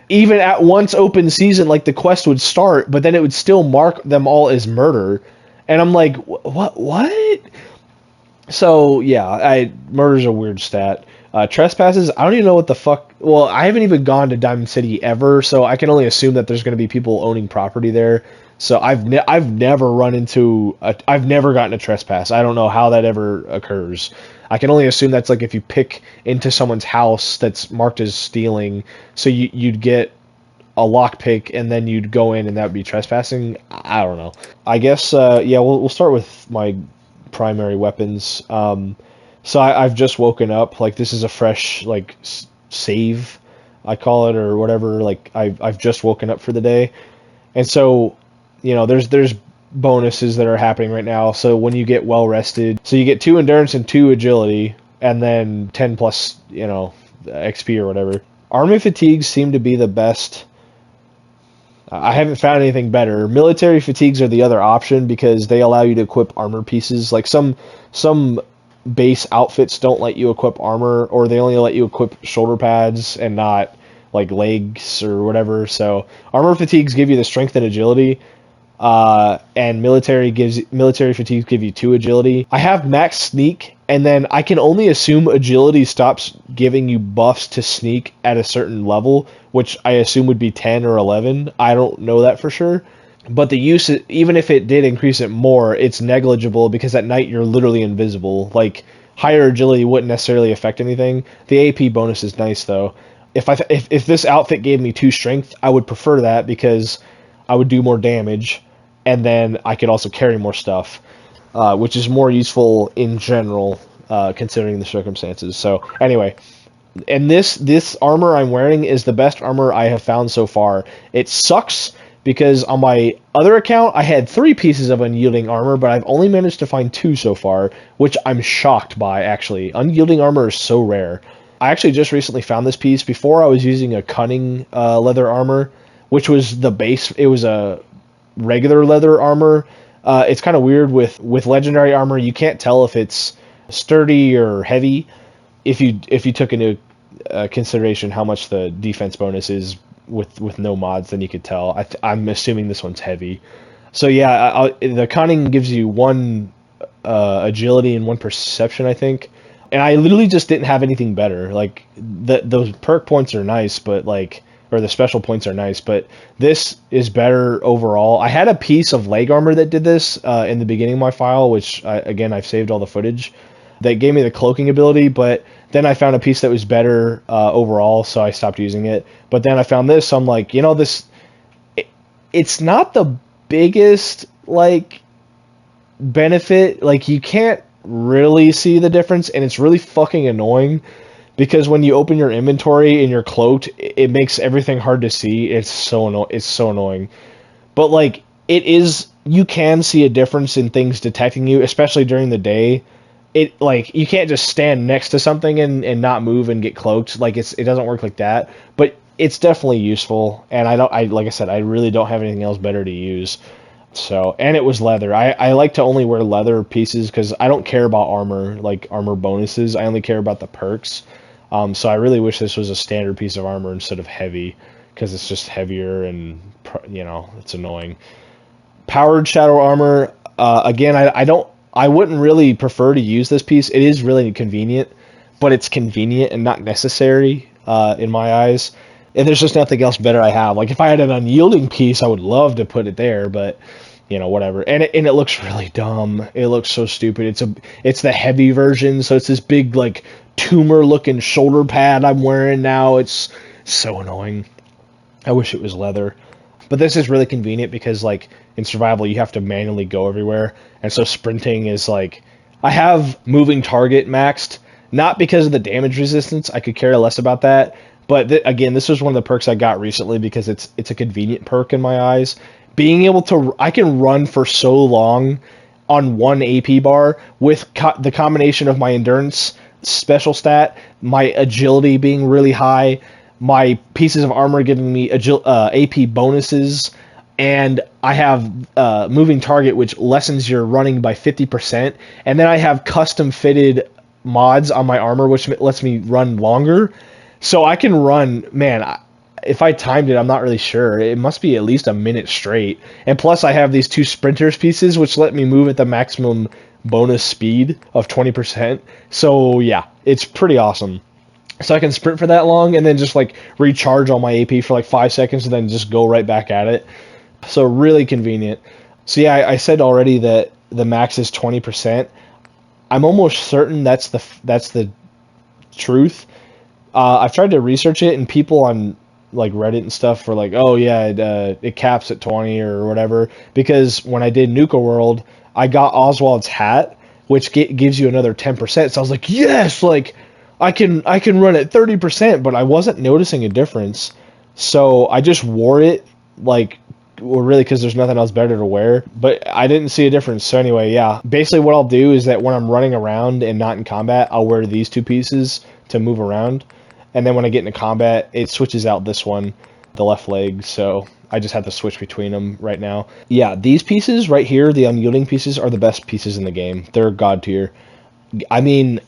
Even at once open season, like the quest would start, but then it would still mark them all as murder. And I'm like, what? So yeah, murder's a weird stat. Trespasses, I don't even know what the fuck. Well, I haven't even gone to Diamond City ever, so I can only assume that there's going to be people owning property there. So I've never run into I've never gotten a trespass. I don't know how that ever occurs. I can only assume that's like if you pick into someone's house that's marked as stealing, so you'd get a lockpick and then you'd go in and that would be trespassing. I don't know. I guess yeah, we'll start with my primary weapons. So I've just woken up. Like this is a fresh like save, I call it, or whatever. Like I've just woken up for the day, and so there's bonuses that are happening right now. So when you get well rested, so you get 2 endurance and 2 agility, and then 10 plus XP or whatever. Army fatigues seem to be the best. I haven't found anything better. Military fatigues are the other option because they allow you to equip armor pieces. Like some base outfits don't let you equip armor, or they only let you equip shoulder pads and not like legs or whatever. So armor fatigues give you the strength and agility, and military fatigues give you 2 agility. I have max sneak, and then I can only assume agility stops giving you buffs to sneak at a certain level, which I assume would be 10 or 11. I don't know that for sure. But the use, even if it did increase it more, it's negligible because at night you're literally invisible. Like higher agility wouldn't necessarily affect anything. The AP bonus is nice though. If this outfit gave me 2 strength, I would prefer that because I would do more damage, and then I could also carry more stuff, which is more useful in general, considering the circumstances. So anyway, and this armor I'm wearing is the best armor I have found so far. It sucks because on my other account I had 3 pieces of unyielding armor, but I've only managed to find 2 so far, which I'm shocked by, actually. Unyielding armor is so rare. I actually just recently found this piece. Before I was using a cunning leather armor, which was the base. It was a regular leather armor. It's kind of weird with legendary armor. You can't tell if it's sturdy or heavy. If you took into consideration how much the defense bonus is with no mods, then you could tell. I'm assuming this one's heavy. So yeah, the cunning gives you 1 agility and 1 perception, I think. And I literally just didn't have anything better. Like those perk points are nice, but or the special points are nice, but this is better overall. I had a piece of leg armor that did this in the beginning of my file, which I've saved all the footage. That gave me the cloaking ability, but then I found a piece that was better overall, so I stopped using it. But then I found this, so I'm like, it's not the biggest benefit. Like you can't really see the difference, and it's really fucking annoying because when you open your inventory and you're cloaked, it makes everything hard to see. It's so annoying. But you can see a difference in things detecting you, especially during the day. You can't just stand next to something and not move and get cloaked. It doesn't work like that. But it's definitely useful, and like I said, I really don't have anything else better to use. So, and it was leather. I like to only wear leather pieces because I don't care about armor bonuses. I only care about the perks. So I really wish this was a standard piece of armor instead of heavy, because it's just heavier and it's annoying. Powered shadow armor. Again, I wouldn't really prefer to use this piece. It is really convenient, but it's convenient and not necessary in my eyes. And there's just nothing else better I have. Like, if I had an unyielding piece, I would love to put it there, but, you know, whatever. And it looks really dumb. It looks so stupid. It's the heavy version, so it's this big, like, tumor-looking shoulder pad I'm wearing now. It's so annoying. I wish it was leather. But this is really convenient because, like, in survival, you have to manually go everywhere. And so sprinting is, like... I have moving target maxed, not because of the damage resistance. I could care less about that. But, again, this was one of the perks I got recently because it's a convenient perk in my eyes. Being able to... I can run for so long on one AP bar with the combination of my endurance special stat, my agility being really high, my pieces of armor giving me AP bonuses, and I have moving target, which lessens your running by 50%, and then I have custom fitted mods on my armor, which lets me run longer. So I can run, man, if I timed it, I'm not really sure. It must be at least a minute straight. And plus I have these 2 sprinters pieces, which let me move at the maximum bonus speed of 20%. So yeah, it's pretty awesome. So I can sprint for that long and then just like recharge all my AP for like 5 seconds and then just go right back at it. So really convenient. So yeah, I said already that the max is 20%. I'm almost certain that's the truth. I've tried to research it, and people on like Reddit and stuff were like, oh yeah, it caps at 20 or whatever. Because when I did Nuka World, I got Oswald's hat, which gives you another 10%. So I was like, yes, like I can run at 30%, but I wasn't noticing a difference. So I just wore it, like, well, really, because there's nothing else better to wear. But I didn't see a difference. So anyway, yeah. Basically what I'll do is that when I'm running around and not in combat, I'll wear these 2 pieces to move around. And then when I get into combat, it switches out this one, the left leg. So I just have to switch between them right now. Yeah, these pieces right here, the unyielding pieces, are the best pieces in the game. They're god tier. I mean,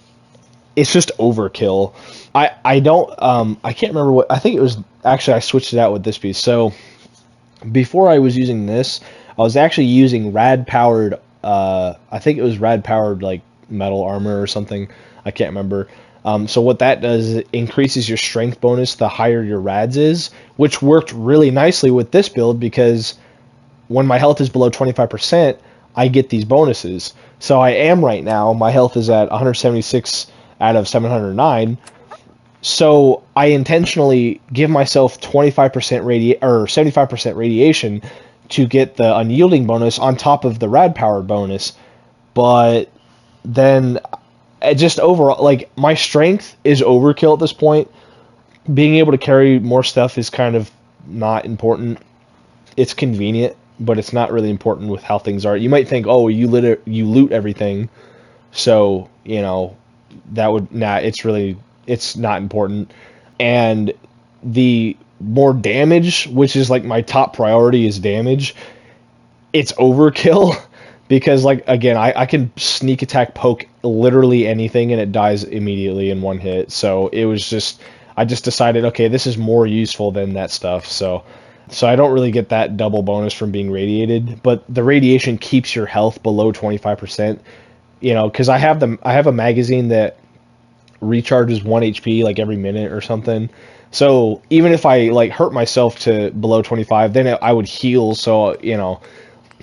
it's just overkill. I don't, I can't remember what, I think it was, actually I switched it out with this piece. So before I was using this, I was actually using rad powered, I think it was rad powered like metal armor or something. I can't remember. So what that does is it increases your strength bonus the higher your rads is, which worked really nicely with this build because when my health is below 25%, I get these bonuses. So I am right now, my health is at 176 out of 709. So I intentionally give myself 25% or 75% radiation to get the unyielding bonus on top of the rad power bonus. But then just overall, like, my strength is overkill at this point. Being able to carry more stuff is kind of not important. It's convenient, but it's not really important with how things are. You might think, oh, you loot everything, so, you know, that would, it's not important. And the more damage, which is like my top priority is damage, it's overkill. Because, like, again, I can sneak attack poke literally anything and it dies immediately in one hit. So it was just, I just decided, okay, this is more useful than that stuff. So I don't really get that double bonus from being radiated. But the radiation keeps your health below 25%. You know, because I have a magazine that recharges 1 HP like every minute or something. So even if I like hurt myself to below 25, then I would heal. So, you know,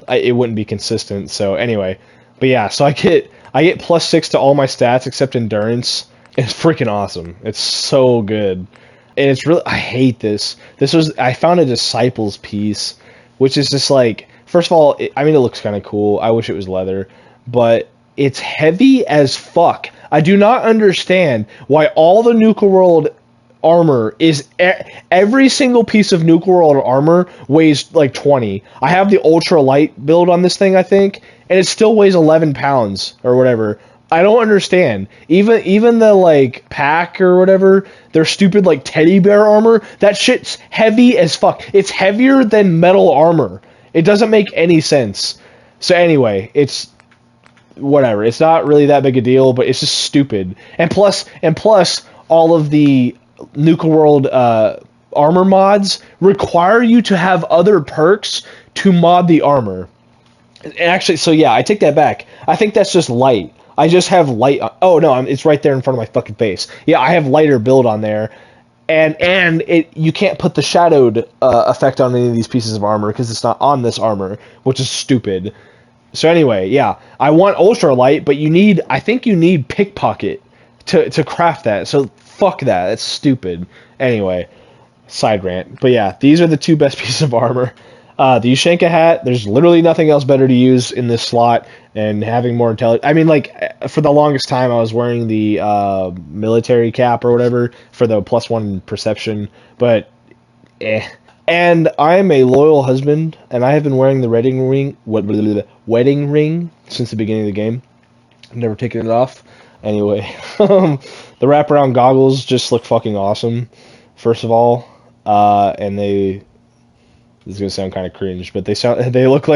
it wouldn't be consistent. So anyway, but yeah, so I get +6 to all my stats except endurance. It's freaking awesome. It's so good. And it's really, I hate this. I found a disciples piece, which is just like, first of all, I mean, it looks kind of cool. I wish it was leather, but it's heavy as fuck. I do not understand why all the Nuka World armor is every single piece of Nuka World armor weighs like 20. I have the ultra light build on this thing, I think, and it still weighs 11 pounds or whatever. I don't understand. Even the like pack or whatever, their stupid like teddy bear armor, that shit's heavy as fuck. It's heavier than metal armor. It doesn't make any sense. So anyway, it's whatever. It's not really that big a deal, but it's just stupid. And plus all of the Nuka World armor mods require you to have other perks to mod the armor. And actually, so yeah, I take that back. I think that's just light. I just have light. Oh no, it's right there in front of my fucking face. Yeah, I have lighter build on there, and you can't put the shadowed effect on any of these pieces of armor because it's not on this armor, which is stupid. So anyway, yeah, I want ultra light, but I think you need pickpocket to craft that. So fuck that. That's stupid. Anyway, side rant. But yeah, these are the two best pieces of armor. The Ushanka hat, there's literally nothing else better to use in this slot, and having more intelligence. I mean, like, for the longest time, I was wearing the military cap or whatever for the +1 perception, but eh. And I'm a loyal husband, and I have been wearing the wedding ring since the beginning of the game. I've never taken it off. Anyway, the wraparound goggles just look fucking awesome, first of all, and this is gonna sound kind of cringe, but they kind of look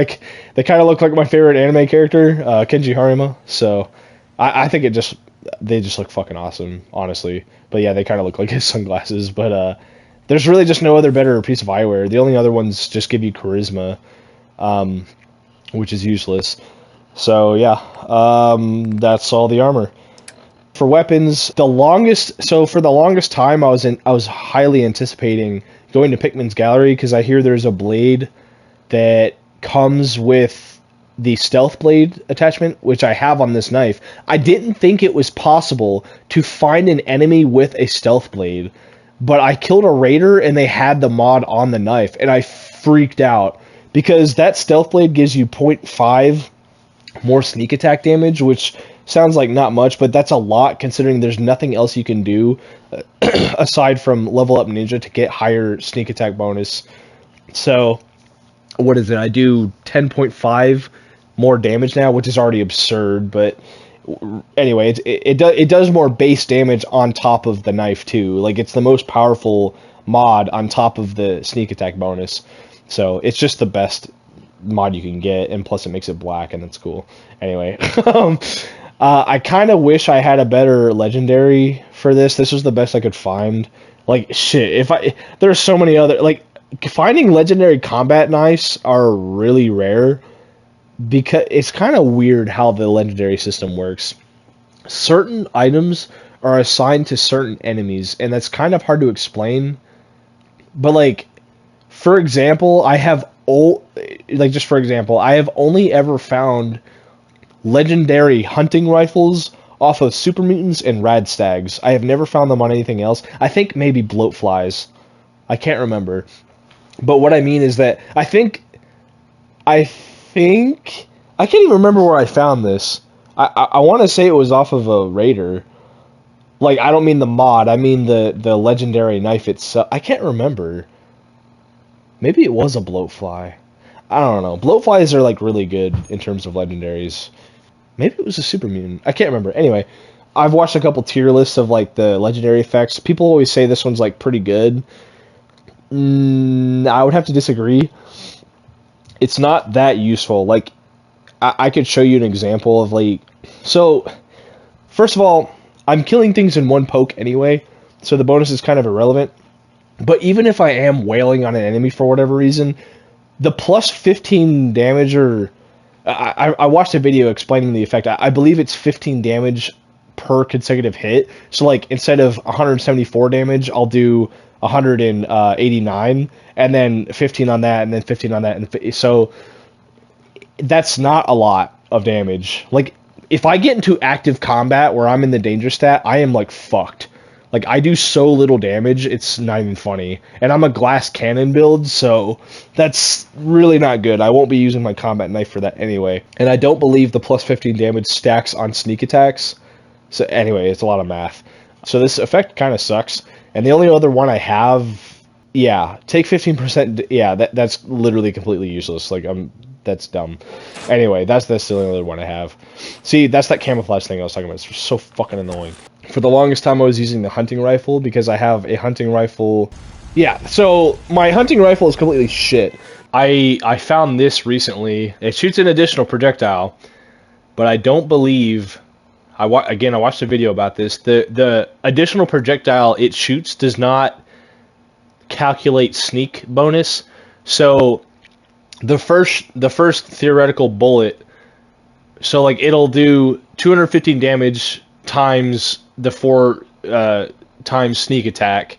like my favorite anime character, Kenji Harima. So I think they just look fucking awesome, honestly. But yeah, they kind of look like his sunglasses. But there's really just no other better piece of eyewear. The only other ones just give you charisma, which is useless. So yeah, that's all the armor. For weapons, for the longest time, I was highly anticipating going to Pikmin's Gallery because I hear there's a blade that comes with the stealth blade attachment, which I have on this knife. I didn't think it was possible to find an enemy with a stealth blade, but I killed a raider and they had the mod on the knife, and I freaked out because that stealth blade gives you 0.5 more sneak attack damage, which sounds like not much, but that's a lot considering there's nothing else you can do aside from level up ninja to get higher sneak attack bonus. So what is it? I do 10.5 more damage now, which is already absurd, but anyway, it does more base damage on top of the knife too. Like, it's the most powerful mod on top of the sneak attack bonus. So it's just the best mod you can get, and plus it makes it black, and that's cool. Anyway, I kind of wish I had a better legendary for this. This was the best I could find. Like, shit, there's so many other, like, finding legendary combat knives are really rare because it's kind of weird how the legendary system works. Certain items are assigned to certain enemies, and that's kind of hard to explain. But, like, for example, I have only ever found legendary hunting rifles off of super mutants and rad stags. I have never found them on anything else. I think maybe bloat flies. I can't remember. But what I mean is that I think I can't even remember where I found this. I want to say it was off of a raider. Like, I don't mean the mod, I mean the legendary knife itself. I can't remember. Maybe it was a bloatfly. I don't know. Bloatflies are, like, really good in terms of legendaries. Maybe it was a super mutant. I can't remember. Anyway, I've watched a couple tier lists of, like, the legendary effects. People always say this one's, like, pretty good. I would have to disagree. It's not that useful. Like, I could show you an example of, like... So, first of all, I'm killing things in one poke anyway, so the bonus is kind of irrelevant. But even if I am wailing on an enemy for whatever reason, the plus 15 damage, or... I watched a video explaining the effect. I believe it's 15 damage per consecutive hit. So, like, instead of 174 damage, I'll do 189, and then 15 on that, and then 15 on that. And so, that's not a lot of damage. Like, if I get into active combat where I'm in the danger stat, I am, like, fucked. Like, I do so little damage, it's not even funny. And I'm a glass cannon build, so that's really not good. I won't be using my combat knife for that anyway. And I don't believe the plus 15 damage stacks on sneak attacks. So anyway, it's a lot of math. So this effect kind of sucks. And the only other one I have, yeah, take 15%, yeah, that's literally completely useless. Like, that's dumb. Anyway, that's the only other one I have. See, that's that camouflage thing I was talking about. It's so fucking annoying. For the longest time, I was using the hunting rifle because I have a hunting rifle. Yeah, so my hunting rifle is completely shit. I found this recently. It shoots an additional projectile, but I don't believe... I watched a video about this. The additional projectile it shoots does not calculate sneak bonus. So the first theoretical bullet So like it'll do 215 damage times the 4 times sneak attack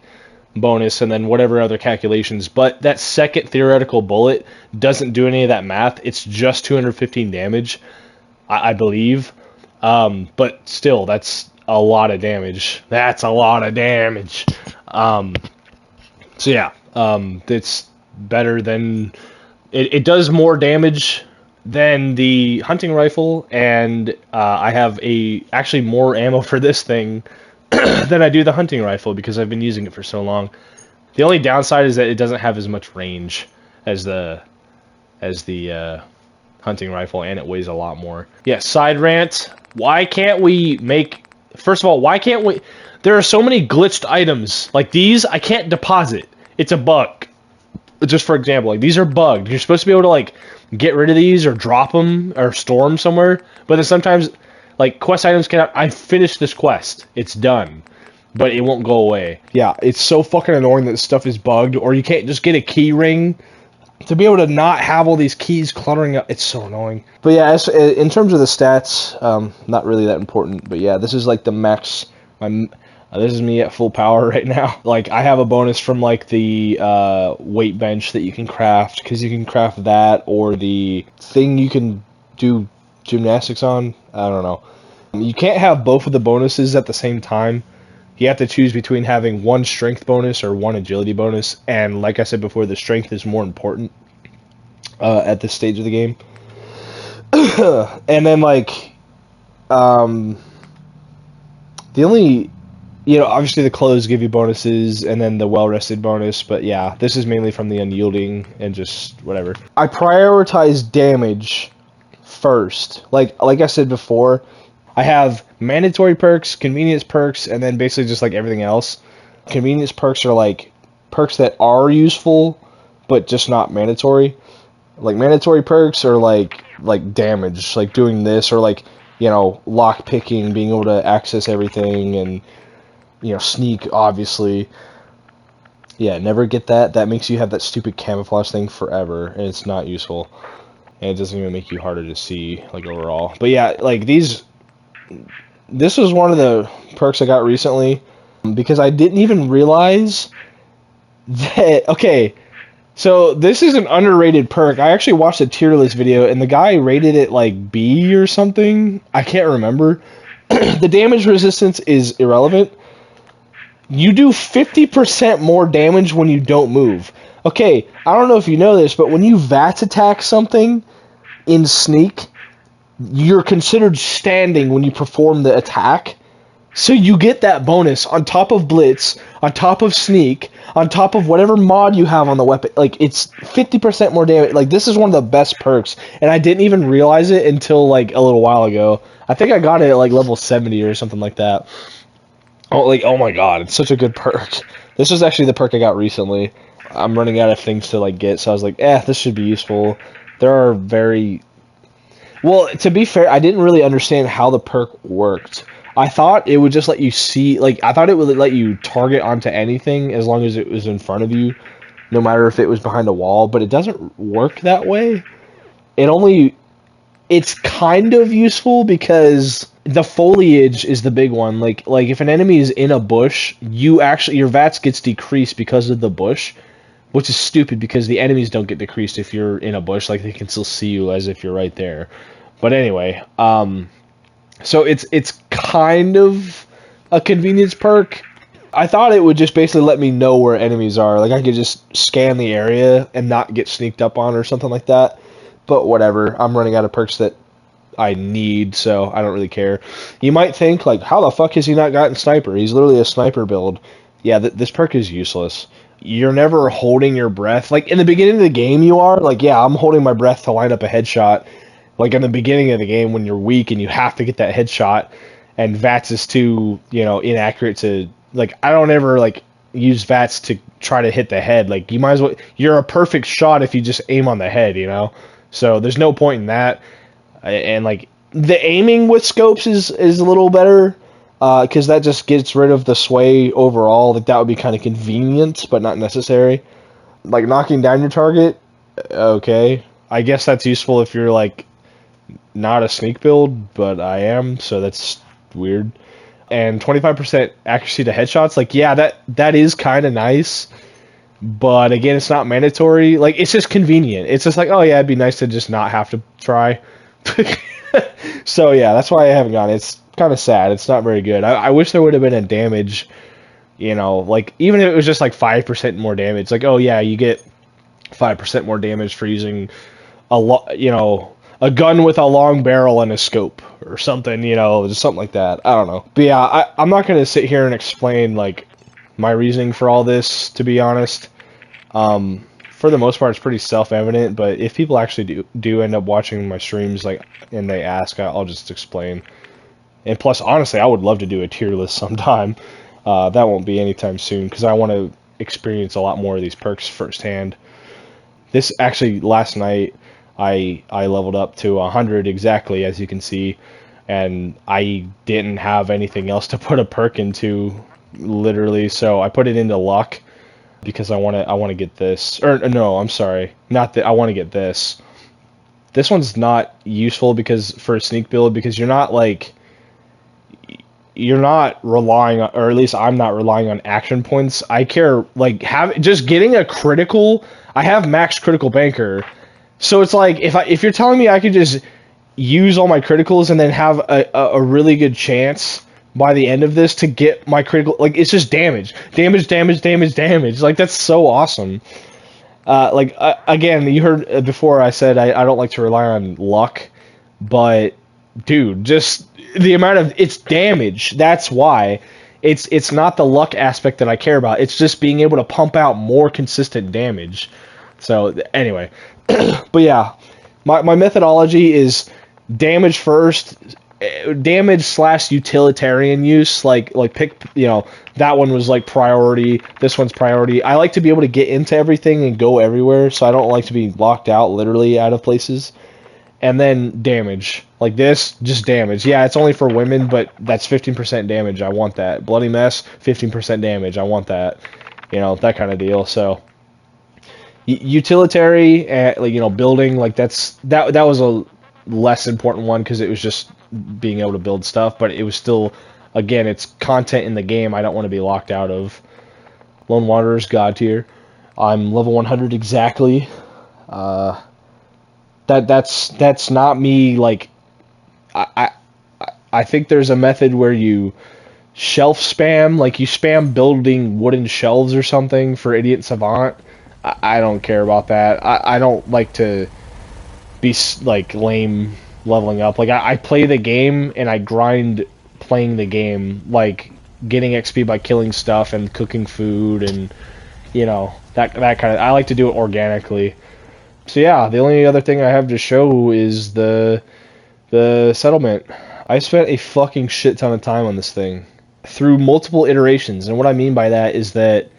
bonus, and then whatever other calculations. But that second theoretical bullet doesn't do any of that math. It's just 215 damage, I believe. But still, that's a lot of damage. That's a lot of damage. So yeah, it's better than... It does more damage than the hunting rifle, and I have actually more ammo for this thing than I do the hunting rifle because I've been using it for so long. The only downside is that it doesn't have as much range as the hunting rifle, and it weighs a lot more. Yeah, side rant. Why can't we make... First of all, why can't we... There are so many glitched items. Like these, I can't deposit. It's a bug. Just for example, like these are bugged. You're supposed to be able to like get rid of these or drop them or store them somewhere. But then sometimes, like quest items cannot... I finished this quest. It's done. But it won't go away. Yeah, it's so fucking annoying that this stuff is bugged. Or you can't just get a key ring to be able to not have all these keys cluttering up. It's so annoying. But yeah, in terms of the stats, not really that important. But yeah, this is like the max... this is me at full power right now. Like, I have a bonus from, like, the weight bench that you can craft, because you can craft that, or the thing you can do gymnastics on. I don't know. You can't have both of the bonuses at the same time. You have to choose between having one strength bonus or one agility bonus, and like I said before, the strength is more important at this stage of the game. And then, like, the only... You know, obviously the clothes give you bonuses, and then the well-rested bonus, but yeah, this is mainly from the unyielding and just whatever. I prioritize damage first. Like I said before, I have mandatory perks, convenience perks, and then basically just like everything else. Convenience perks are like perks that are useful, but just not mandatory. Like mandatory perks are like damage, like doing this, or like, you know, lock picking, being able to access everything, and you know, sneak, obviously. Yeah, never get that. That makes you have that stupid camouflage thing forever, and it's not useful. And it doesn't even make you harder to see, like, overall. But yeah, like, this was one of the perks I got recently, because I didn't even realize that... Okay, so this is an underrated perk. I actually watched a tier list video, and the guy rated it, like, B or something. I can't remember. The damage resistance is irrelevant. You do 50% more damage when you don't move. Okay, I don't know if you know this, but when you VATS attack something in Sneak, you're considered standing when you perform the attack. So you get that bonus on top of Blitz, on top of Sneak, on top of whatever mod you have on the weapon. Like, it's 50% more damage. Like, this is one of the best perks, and I didn't even realize it until, like, a little while ago. I think I got it at, like, level 70 or something like that. Oh, like, oh my god, it's such a good perk. This was actually the perk I got recently. I'm running out of things to, like, get, so I was like, this should be useful. There are very... Well, to be fair, I didn't really understand how the perk worked. I thought it would just let you see... Like, I thought it would let you target onto anything as long as it was in front of you, no matter if it was behind a wall, but it doesn't work that way. It's kind of useful because the foliage is the big one. Like if an enemy is in a bush, your VATS gets decreased because of the bush, which is stupid because the enemies don't get decreased if you're in a bush. Like, they can still see you as if you're right there. But anyway, so it's kind of a convenience perk. I thought it would just basically let me know where enemies are. Like, I could just scan the area and not get sneaked up on or something like that. But whatever, I'm running out of perks that I need, so I don't really care. You might think, like, how the fuck has he not gotten Sniper? He's literally a Sniper build. Yeah, this perk is useless. You're never holding your breath. Like, in the beginning of the game you are. Like, yeah, I'm holding my breath to line up a headshot. Like, in the beginning of the game when you're weak and you have to get that headshot, and VATS is too, you know, inaccurate to... Like, I don't ever, like, use VATS to try to hit the head. Like, you might as well... You're a perfect shot if you just aim on the head, you know? So there's no point in that. And like the aiming with scopes is a little better because that just gets rid of the sway overall. Like, that would be kind of convenient, but not necessary. Like, knocking down your target, okay. I guess that's useful if you're like not a sneak build, but I am, so that's weird. And 25% accuracy to headshots, like, yeah, that is kind of nice, but again, it's not mandatory. Like, it's just convenient. It's just like, oh yeah, it'd be nice to just not have to try. So yeah, that's why I haven't gone. It's kind of sad. It's not very good. I wish there would have been a damage, you know, like, even if it was just like 5% more damage. Like, oh yeah, you get 5% more damage for using a gun with a long barrel and a scope or something, you know, just something like that. I don't know. But yeah, I'm not going to sit here and explain, like, my reasoning for all this, to be honest. For the most part, it's pretty self-evident, but if people actually do end up watching my streams, like, and they ask, I'll just explain. And plus, honestly, I would love to do a tier list sometime. That won't be anytime soon, because I want to experience a lot more of these perks firsthand. This, actually, last night, I leveled up to 100 exactly, as you can see, and I didn't have anything else to put a perk into, literally, so I put it into luck, because I want to get this, or no, I'm sorry, not that I want to get this. This one's not useful because for a sneak build, because you're not relying on, or at least I'm not relying on action points. I care, like, just getting a critical. I have max critical banker, so it's like, if you're telling me I could just use all my criticals and then have a really good chance by the end of this to get my critical, like, it's just damage. Like, that's so awesome. Again, you heard before I said I don't like to rely on luck, but dude, just the amount of it's damage. That's why it's not the luck aspect that I care about. It's just being able to pump out more consistent damage. So anyway, but yeah, my methodology is damage first. Damage / utilitarian use, like pick, you know, that one was like priority, this one's priority. I like to be able to get into everything and go everywhere, so I don't like to be locked out, literally out of places. And then damage, like this, just damage. Yeah, it's only for women, but that's 15% damage. I want that. Bloody mess, 15% damage. I want that. You know, that kind of deal. So utilitarian, like, you know, building, like that was a less important one because it was just being able to build stuff, but it was still, again, it's content in the game I don't want to be locked out of. Lone Wanderer's God tier. I'm level 100 exactly. That's not me, like, I think there's a method where you shelf spam, like you spam building wooden shelves or something for Idiot Savant. I don't care about that. I don't like to be, like, lame leveling up. Like, I play the game and I grind playing the game, like getting XP by killing stuff and cooking food, and, you know, that kind of, I like to do it organically. So yeah, the only other thing I have to show is the settlement. I spent a fucking shit ton of time on this thing through multiple iterations, and what I mean by that is that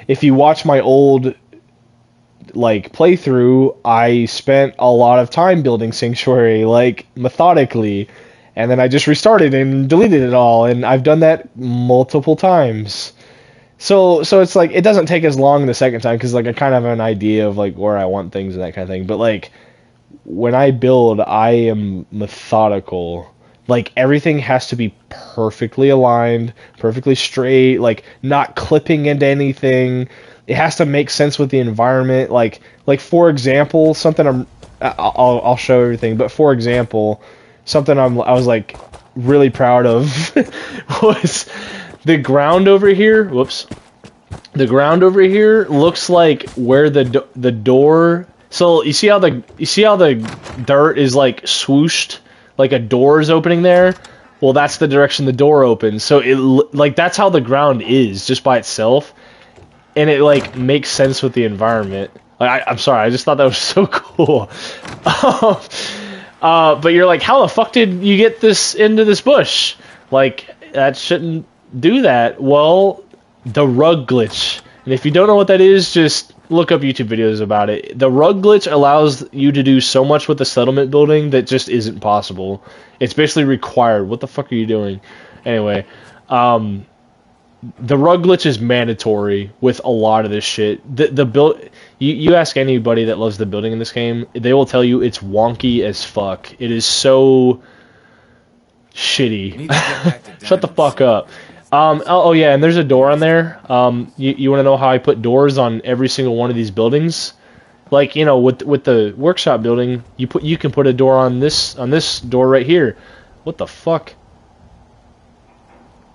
if you watch my old, like, playthrough, I spent a lot of time building Sanctuary, like, methodically, and then I just restarted and deleted it all, and I've done that multiple times. So it's like, it doesn't take as long the second time, because, like, I kind of have an idea of, like, where I want things and that kind of thing, but, like, when I build, I am methodical. Like, everything has to be perfectly aligned, perfectly straight, like, not clipping into anything. It has to make sense with the environment. Like for example, something I'll show everything, but for example, something I was, like, really proud of was the ground over here. Whoops. The ground over here looks like where the door. So you see how the dirt is, like, swooshed, like a door is opening there. Well, that's the direction the door opens. So like, that's how the ground is just by itself. And it, like, makes sense with the environment. Like, I'm sorry, I just thought that was so cool. But you're like, how the fuck did you get this into this bush? Like, that shouldn't do that. Well, the rug glitch. And if you don't know what that is, just look up YouTube videos about it. The rug glitch allows you to do so much with the settlement building that just isn't possible. It's basically required. What the fuck are you doing? Anyway, The rug glitch is mandatory with a lot of this shit. The build, you ask anybody that loves the building in this game, they will tell you it's wonky as fuck. It is so shitty. Shut the fuck up. Oh yeah, and there's a door on there. You want to know how I put doors on every single one of these buildings? Like, you know, with the workshop building, you can put a door on this door right here. What the fuck?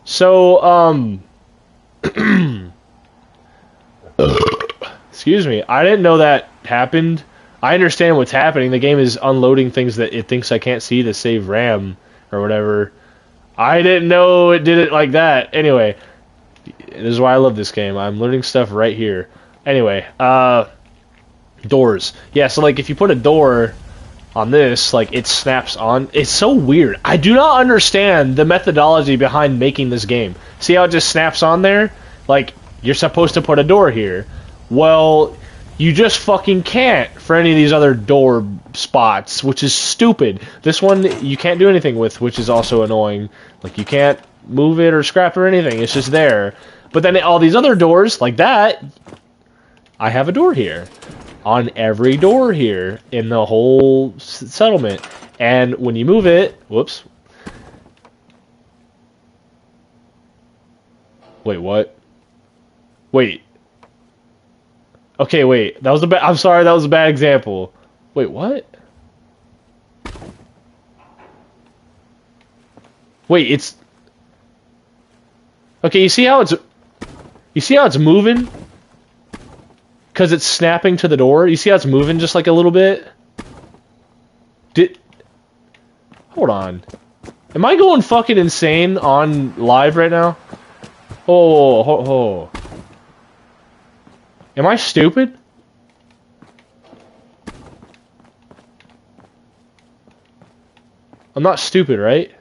So, excuse me. I didn't know that happened. I understand what's happening. The game is unloading things that it thinks I can't see to save RAM or whatever. I didn't know it did it like that. Anyway, this is why I love this game. I'm learning stuff right here. Anyway, doors. Yeah, so like if you put a door on this, like it snaps on. It's so weird. I do not understand the methodology behind making this game. See how it just snaps on there? Like, you're supposed to put a door here. Well, you just fucking can't for any of these other door spots, which is stupid. This one you can't do anything with, which is also annoying. Like, you can't move it or scrap it or anything. It's just there. But then all these other doors, like that, I have a door here. On every door here in the whole settlement. And when you move it, whoops. Wait, what? Wait. Okay, wait. That was a bad. I'm sorry, that was a bad example. Wait, what? Wait, it's. Okay, you see how it's moving? Because it's snapping to the door. You see how it's moving just like a little bit? Hold on. Am I going fucking insane on live right now? Oh. Am I stupid? I'm not stupid, right?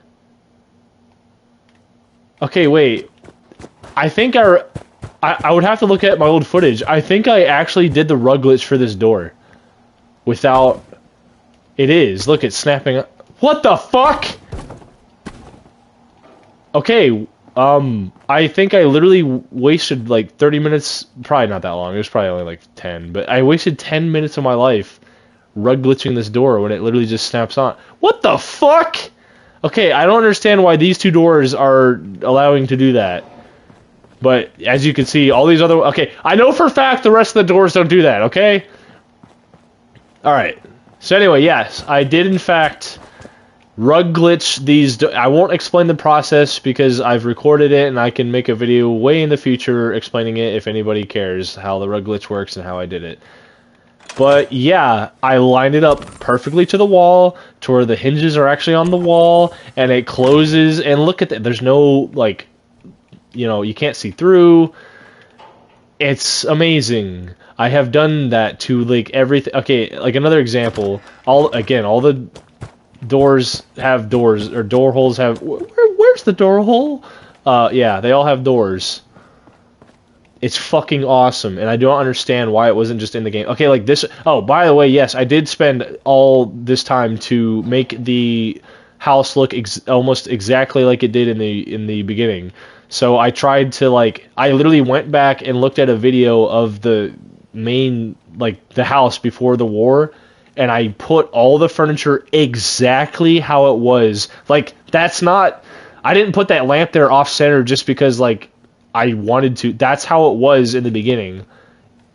Okay, wait. I think I would have to look at my old footage. I think I actually did the rug glitch for this door. Without... It is. Look, it's snapping up. What the fuck? Okay, I think I literally wasted like 30 minutes... Probably not that long. It was probably only like 10. But I wasted 10 minutes of my life rug glitching this door when it literally just snaps on. What the fuck? Okay, I don't understand why these two doors are allowing to do that. But, as you can see, all these other... Okay, I know for a fact the rest of the doors don't do that, okay? Alright. So anyway, yes, I did in fact rug glitch these... I won't explain the process because I've recorded it and I can make a video way in the future explaining it if anybody cares how the rug glitch works and how I did it. But, yeah, I lined it up perfectly to the wall, to where the hinges are actually on the wall, and it closes, and look at that. There's no, like... You know, you can't see through. It's amazing. I have done that to like everything. Okay, like another example. All the doors have doors, or door holes have. Where's the door hole? Yeah, they all have doors. It's fucking awesome, and I don't understand why it wasn't just in the game. Okay, like this. Oh, by the way, yes, I did spend all this time to make the house look almost exactly like it did in the beginning. So I tried to, like, I literally went back and looked at a video of the main, like, the house before the war, and I put all the furniture exactly how it was. Like, that's not, I didn't put that lamp there off-center just because, like, I wanted to. That's how it was in the beginning,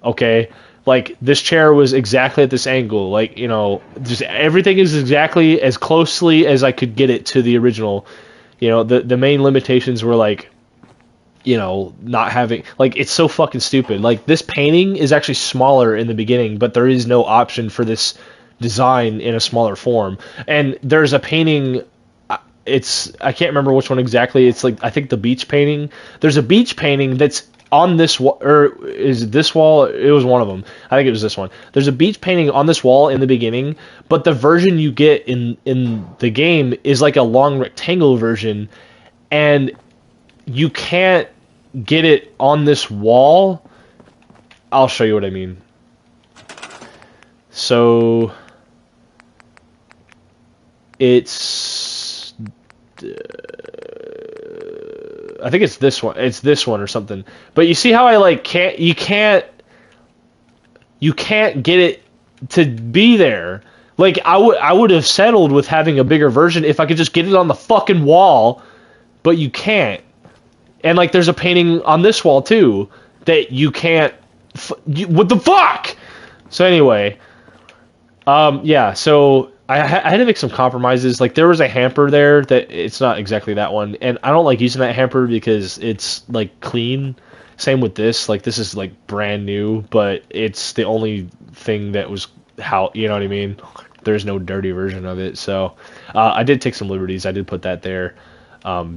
okay? Like, this chair was exactly at this angle. Like, you know, just everything is exactly as closely as I could get it to the original. You know, the main limitations were, like, you know, not having... Like, it's so fucking stupid. Like, this painting is actually smaller in the beginning, but there is no option for this design in a smaller form. And there's a painting... I can't remember which one exactly. It's, like, I think the beach painting. There's a beach painting that's on this wall... Or is it this wall? It was one of them. I think it was this one. There's a beach painting on this wall in the beginning, but the version you get in the game is, like, a long rectangle version, and... You can't get it on this wall. I'll show you what I mean. So it's I think it's this one. It's this one or something. But you see how I like can't get it to be there. Like I would have settled with having a bigger version if I could just get it on the fucking wall, but you can't. And like there's a painting on this wall too that you can't. What the fuck? So anyway, yeah. So I had to make some compromises. Like there was a hamper there that it's not exactly that one, and I don't like using that hamper because it's like clean. Same with this. Like this is like brand new, but it's the only thing that was how, you know what I mean? There's no dirty version of it. So I did take some liberties. I did put that there.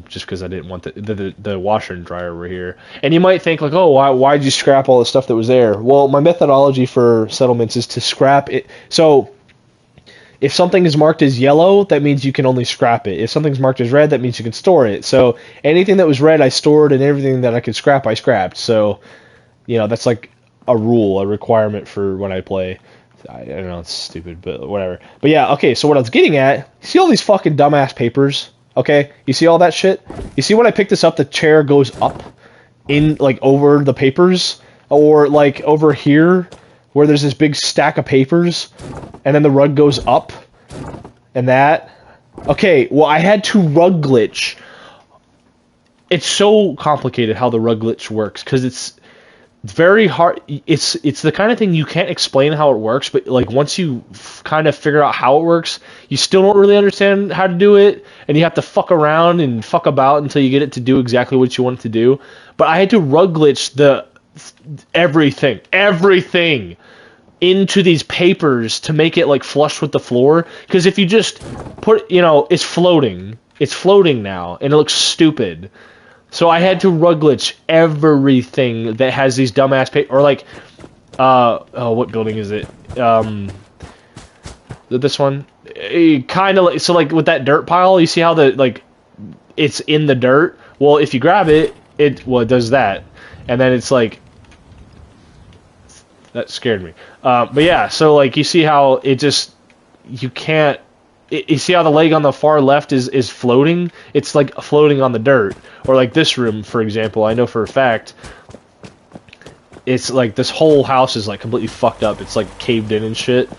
Just because I didn't want the washer and dryer were here. And you might think like, oh, why'd you scrap all the stuff that was there? Well, my methodology for settlements is to scrap it. So if something is marked as yellow, that means you can only scrap it. If something's marked as red, that means you can store it. So anything that was red, I stored, and everything that I could scrap, I scrapped. So, you know, that's like a rule, a requirement for when I play. I don't know, it's stupid, but whatever. But yeah, okay, so what I was getting at, see all these fucking dumbass papers? Okay, you see all that shit? You see when I pick this up, the chair goes up in, like, over the papers? Or, like, over here, where there's this big stack of papers, and then the rug goes up, and that. Okay, well, I had to rug glitch. It's so complicated how the rug glitch works, because it's very hard. It's the kind of thing you can't explain how it works, but like once you kind of figure out how it works, you still don't really understand how to do it, and you have to fuck around and fuck about until you get it to do exactly what you want it to do. But I had to rug glitch everything into these papers to make it like flush with the floor, because if you just put, you know, it's floating now and it looks stupid. So I had to rug glitch everything that has these dumbass or like, what building is it? This one? Kind of like, so like with that dirt pile, you see how it's in the dirt? Well, if you grab it, it does that. And then it's like, that scared me. But yeah, so like you see how it just, you can't, you see how the leg on the far left is floating? It's like floating on the dirt. Or like this room, for example, I know for a fact, it's like this whole house is like completely fucked up. It's like caved in and shit.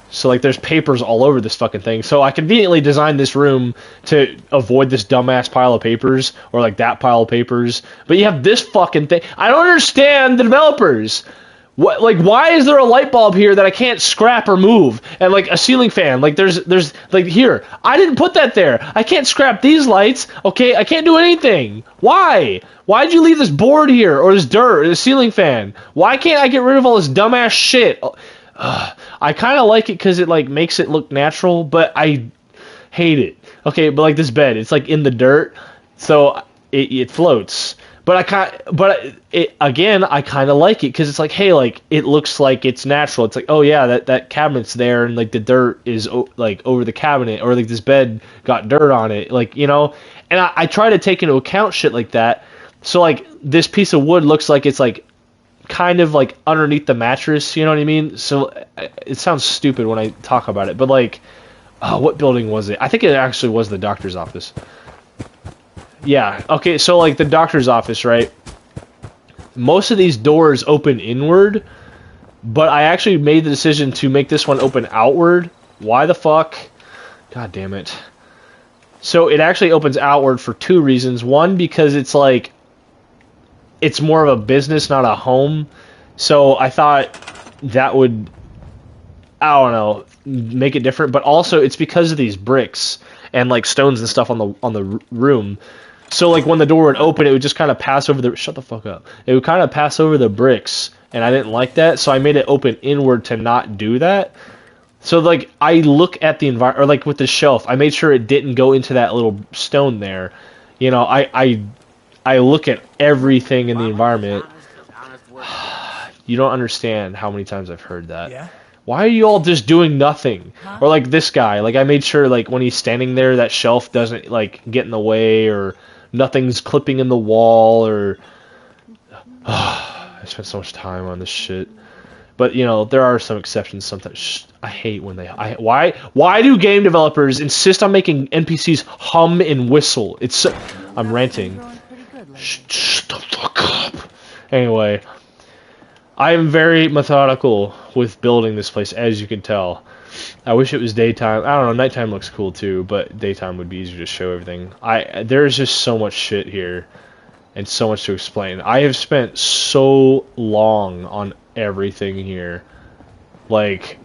So like there's papers all over this fucking thing. So I conveniently designed this room to avoid this dumbass pile of papers, or like that pile of papers. But you have this fucking thing. I don't understand the developers. What, like, why is there a light bulb here that I can't scrap or move? And, like, a ceiling fan. Like, there's, like, here. I didn't put that there. I can't scrap these lights, okay? I can't do anything. Why? Why'd you leave this board here, or this dirt, or this ceiling fan? Why can't I get rid of all this dumbass shit? I kind of like it because it, like, makes it look natural, but I hate it. Okay, but, like, this bed, it's, like, in the dirt, so it floats. But I kind of like it because it's like, hey, like it looks like it's natural. It's like, oh yeah, that cabinet's there, and like the dirt is like over the cabinet, or like this bed got dirt on it, like, you know. And I try to take into account shit like that. So like this piece of wood looks like it's like kind of like underneath the mattress, you know what I mean? So it sounds stupid when I talk about it, but like, what building was it? I think it actually was the doctor's office. Yeah, okay, so like the doctor's office, right? Most of these doors open inward, but I actually made the decision to make this one open outward. Why the fuck? God damn it. So it actually opens outward for two reasons. One, because it's like, it's more of a business, not a home. So I thought that would, I don't know, make it different. But also it's because of these bricks and like stones and stuff on the room. So like when the door would open, it would just kind of pass over the, shut the fuck up. It would kind of pass over the bricks, and I didn't like that, so I made it open inward to not do that. So like I look at the environment, or like with the shelf, I made sure it didn't go into that little stone there. You know, I look at everything in the environment. You don't understand how many times I've heard that. Yeah. Why are you all just doing nothing? Huh? Or like this guy, like I made sure like when he's standing there, that shelf doesn't like get in the way, or nothing's clipping in the wall, or I spent so much time on this shit. But you know, there are some exceptions sometimes. I hate when why do game developers insist on making NPCs hum and whistle? I'm ranting. Shut the fuck up. Anyway, I am very methodical with building this place, as you can tell. I wish it was daytime. I don't know, nighttime looks cool too, but daytime would be easier to show everything. There's just so much shit here, and so much to explain. I have spent so long on everything here. Like,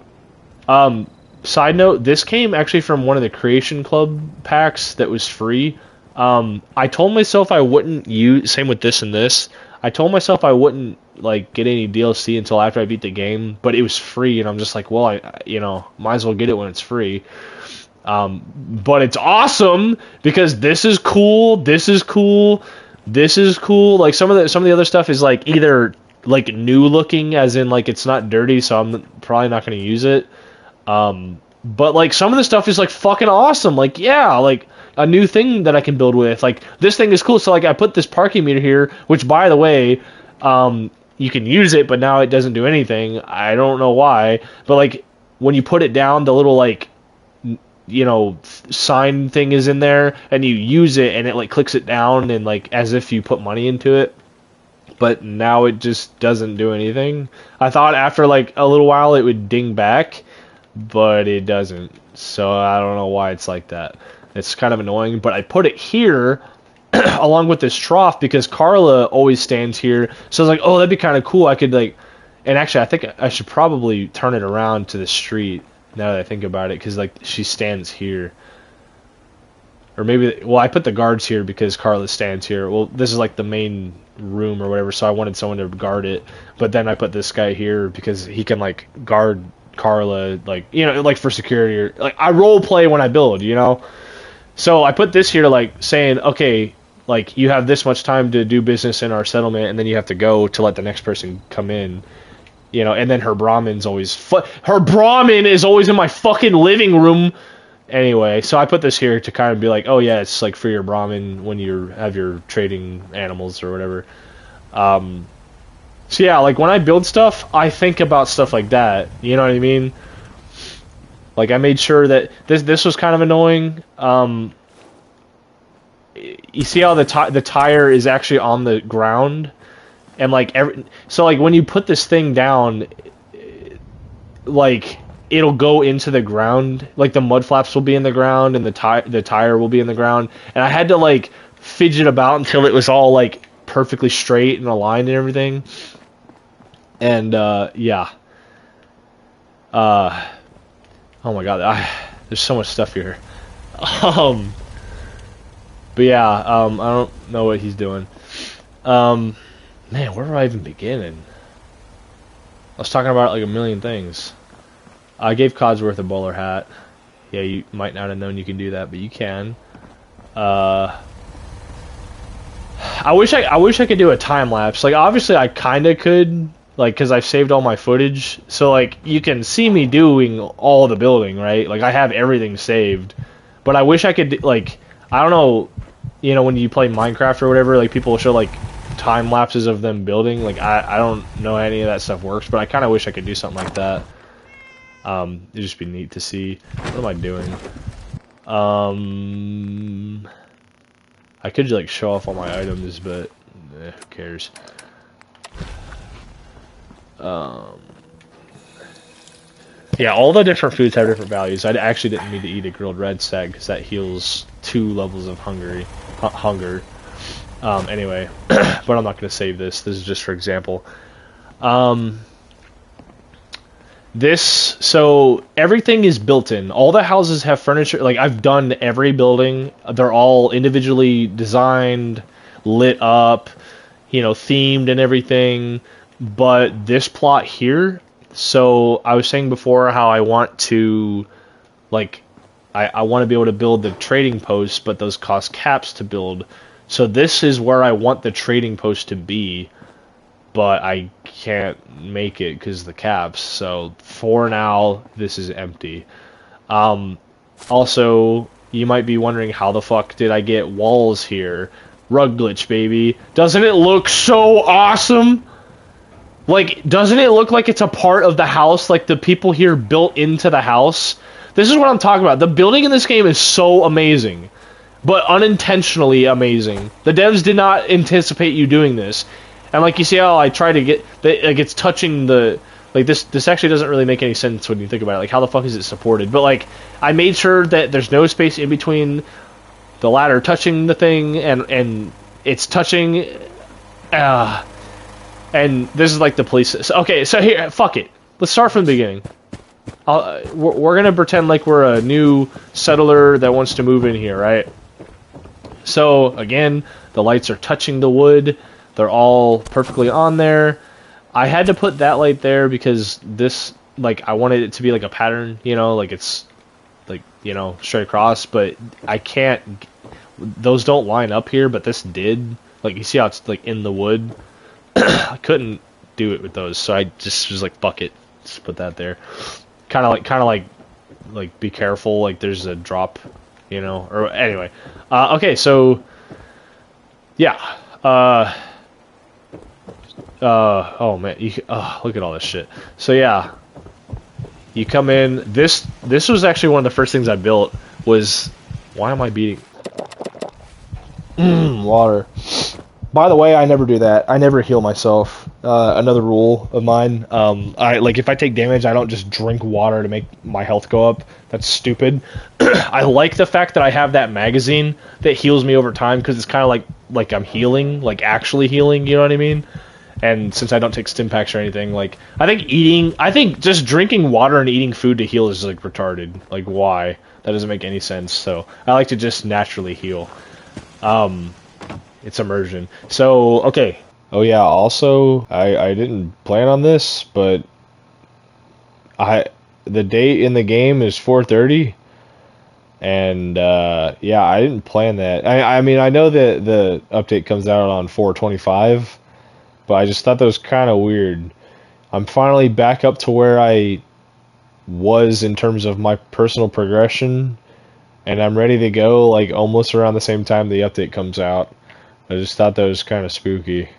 side note, this came actually from one of the Creation Club packs that was free. I told myself I wouldn't use, same with this and this, I told myself I wouldn't, like, get any DLC until after I beat the game, but it was free, and I'm just like, well, might as well get it when it's free. But it's awesome, because this is cool, this is cool, this is cool. Like, some of the other stuff is, like, either, like, new looking, as in, like, it's not dirty, so I'm probably not going to use it. But, like, some of the stuff is, like, fucking awesome. Like, yeah, like, a new thing that I can build with. Like, this thing is cool. So, like, I put this parking meter here, which, by the way, you can use it, but now it doesn't do anything. I don't know why. But, like, when you put it down, the little, like, sign thing is in there, and you use it, and it, like, clicks it down, and, like, as if you put money into it. But now it just doesn't do anything. I thought after, like, a little while it would ding back, but it doesn't. So I don't know why it's like that. It's kind of annoying, but I put it here along with this trough because Carla always stands here. So I was like, oh, that'd be kind of cool. I could, like, and actually I think I should probably turn it around to the street now that I think about it, because, like, she stands here. Or maybe, well, I put the guards here because Carla stands here. Well, this is, like, the main room or whatever, so I wanted someone to guard it. But then I put this guy here because he can, like, guard Carla, like, like, for security, or, like, I role play when I build, So I put this here, like, saying, okay, like, you have this much time to do business in our settlement, and then you have to go to let the next person come in, and then her Brahmin's always, her Brahmin is always in my fucking living room. Anyway, so I put this here to kind of be like, oh yeah, it's, like, for your Brahmin when you have your trading animals or whatever. So yeah, like, when I build stuff, I think about stuff like that, you know what I mean? Like, I made sure that this was kind of annoying. You see how the tire is actually on the ground, and, like, so, like, when you put this thing down, like, it'll go into the ground. Like, the mud flaps will be in the ground, and the tire will be in the ground. And I had to, like, fidget about until it was all, like, perfectly straight and aligned and everything. And yeah. Oh my god, there's so much stuff here. But yeah, I don't know what he's doing. Man, where do I even begin? I was talking about, like, a million things. I gave Codsworth a bowler hat. Yeah, you might not have known you can do that, but you can. I wish I could do a time lapse. Like, obviously I kind of could, like, because I've saved all my footage, so, like, you can see me doing all the building, right? Like, I have everything saved, but I wish I could, like, I don't know, when you play Minecraft or whatever, like, people will show, like, time lapses of them building. Like, I don't know how any of that stuff works, but I kind of wish I could do something like that. It'd just be neat to see. What am I doing? I could, like, show off all my items, but who cares? Yeah, all the different foods have different values. I actually didn't need to eat a grilled red stag because that heals 2 levels of hunger. Anyway, but I'm not going to save this. This is just for example. So everything is built in. All the houses have furniture. Like, I've done every building. They're all individually designed, lit up, themed and everything. But this plot here, so I was saying before how I want to, like, I want to be able to build the trading posts, but those cost caps to build. So this is where I want the trading post to be, but I can't make it because of the caps. So for now, this is empty. Also, you might be wondering, how the fuck did I get walls here? Rug glitch, baby. Doesn't it look so awesome? Like, doesn't it look like it's a part of the house? Like, the people here built into the house? This is what I'm talking about. The building in this game is so amazing. but unintentionally amazing. The devs did not anticipate you doing this. And like you see how I try to get like it's touching the like this actually doesn't really make any sense when you think about it. Like how the fuck is it supported? But like I made sure that there's no space in between the ladder touching the thing and it's touching and this is like the police. Okay, so here, fuck it. Let's start from the beginning. We're gonna pretend like we're a new settler that wants to move in here, right? So again, the lights are touching the wood. They're all perfectly on there. I had to put that light there because this, like, I wanted it to be like a pattern, you know, like it's like, you know, straight across. But I can't. Those don't line up here, but this did. Like, you see how it's like in the wood. I couldn't do it with those, so I just was like, fuck it, just put that there. Kind of like be careful, like there's a drop, you know. Or anyway, okay, so yeah, oh man, look at all this shit. So yeah, you come in. This was actually one of the first things I built. Was why am I beating? Water. By the way, I never do that. I never heal myself. Another rule of mine. I like if I take damage, I don't just drink water to make my health go up. That's stupid. I like the fact that I have that magazine that heals me over time because it's kind of like I'm healing, like actually healing. You know what I mean? And since I don't take stim packs or anything, like I think just drinking water and eating food to heal is like retarded. Like why? That doesn't make any sense. So I like to just naturally heal. It's immersion. So, okay. Oh yeah, also, I didn't plan on this, but the date in the game is 4:30, and yeah, I didn't plan that. I mean, I know that the update comes out on 4:25, but I just thought that was kind of weird. I'm finally back up to where I was in terms of my personal progression, and I'm ready to go, like, almost around the same time the update comes out. I just thought that was kind of spooky.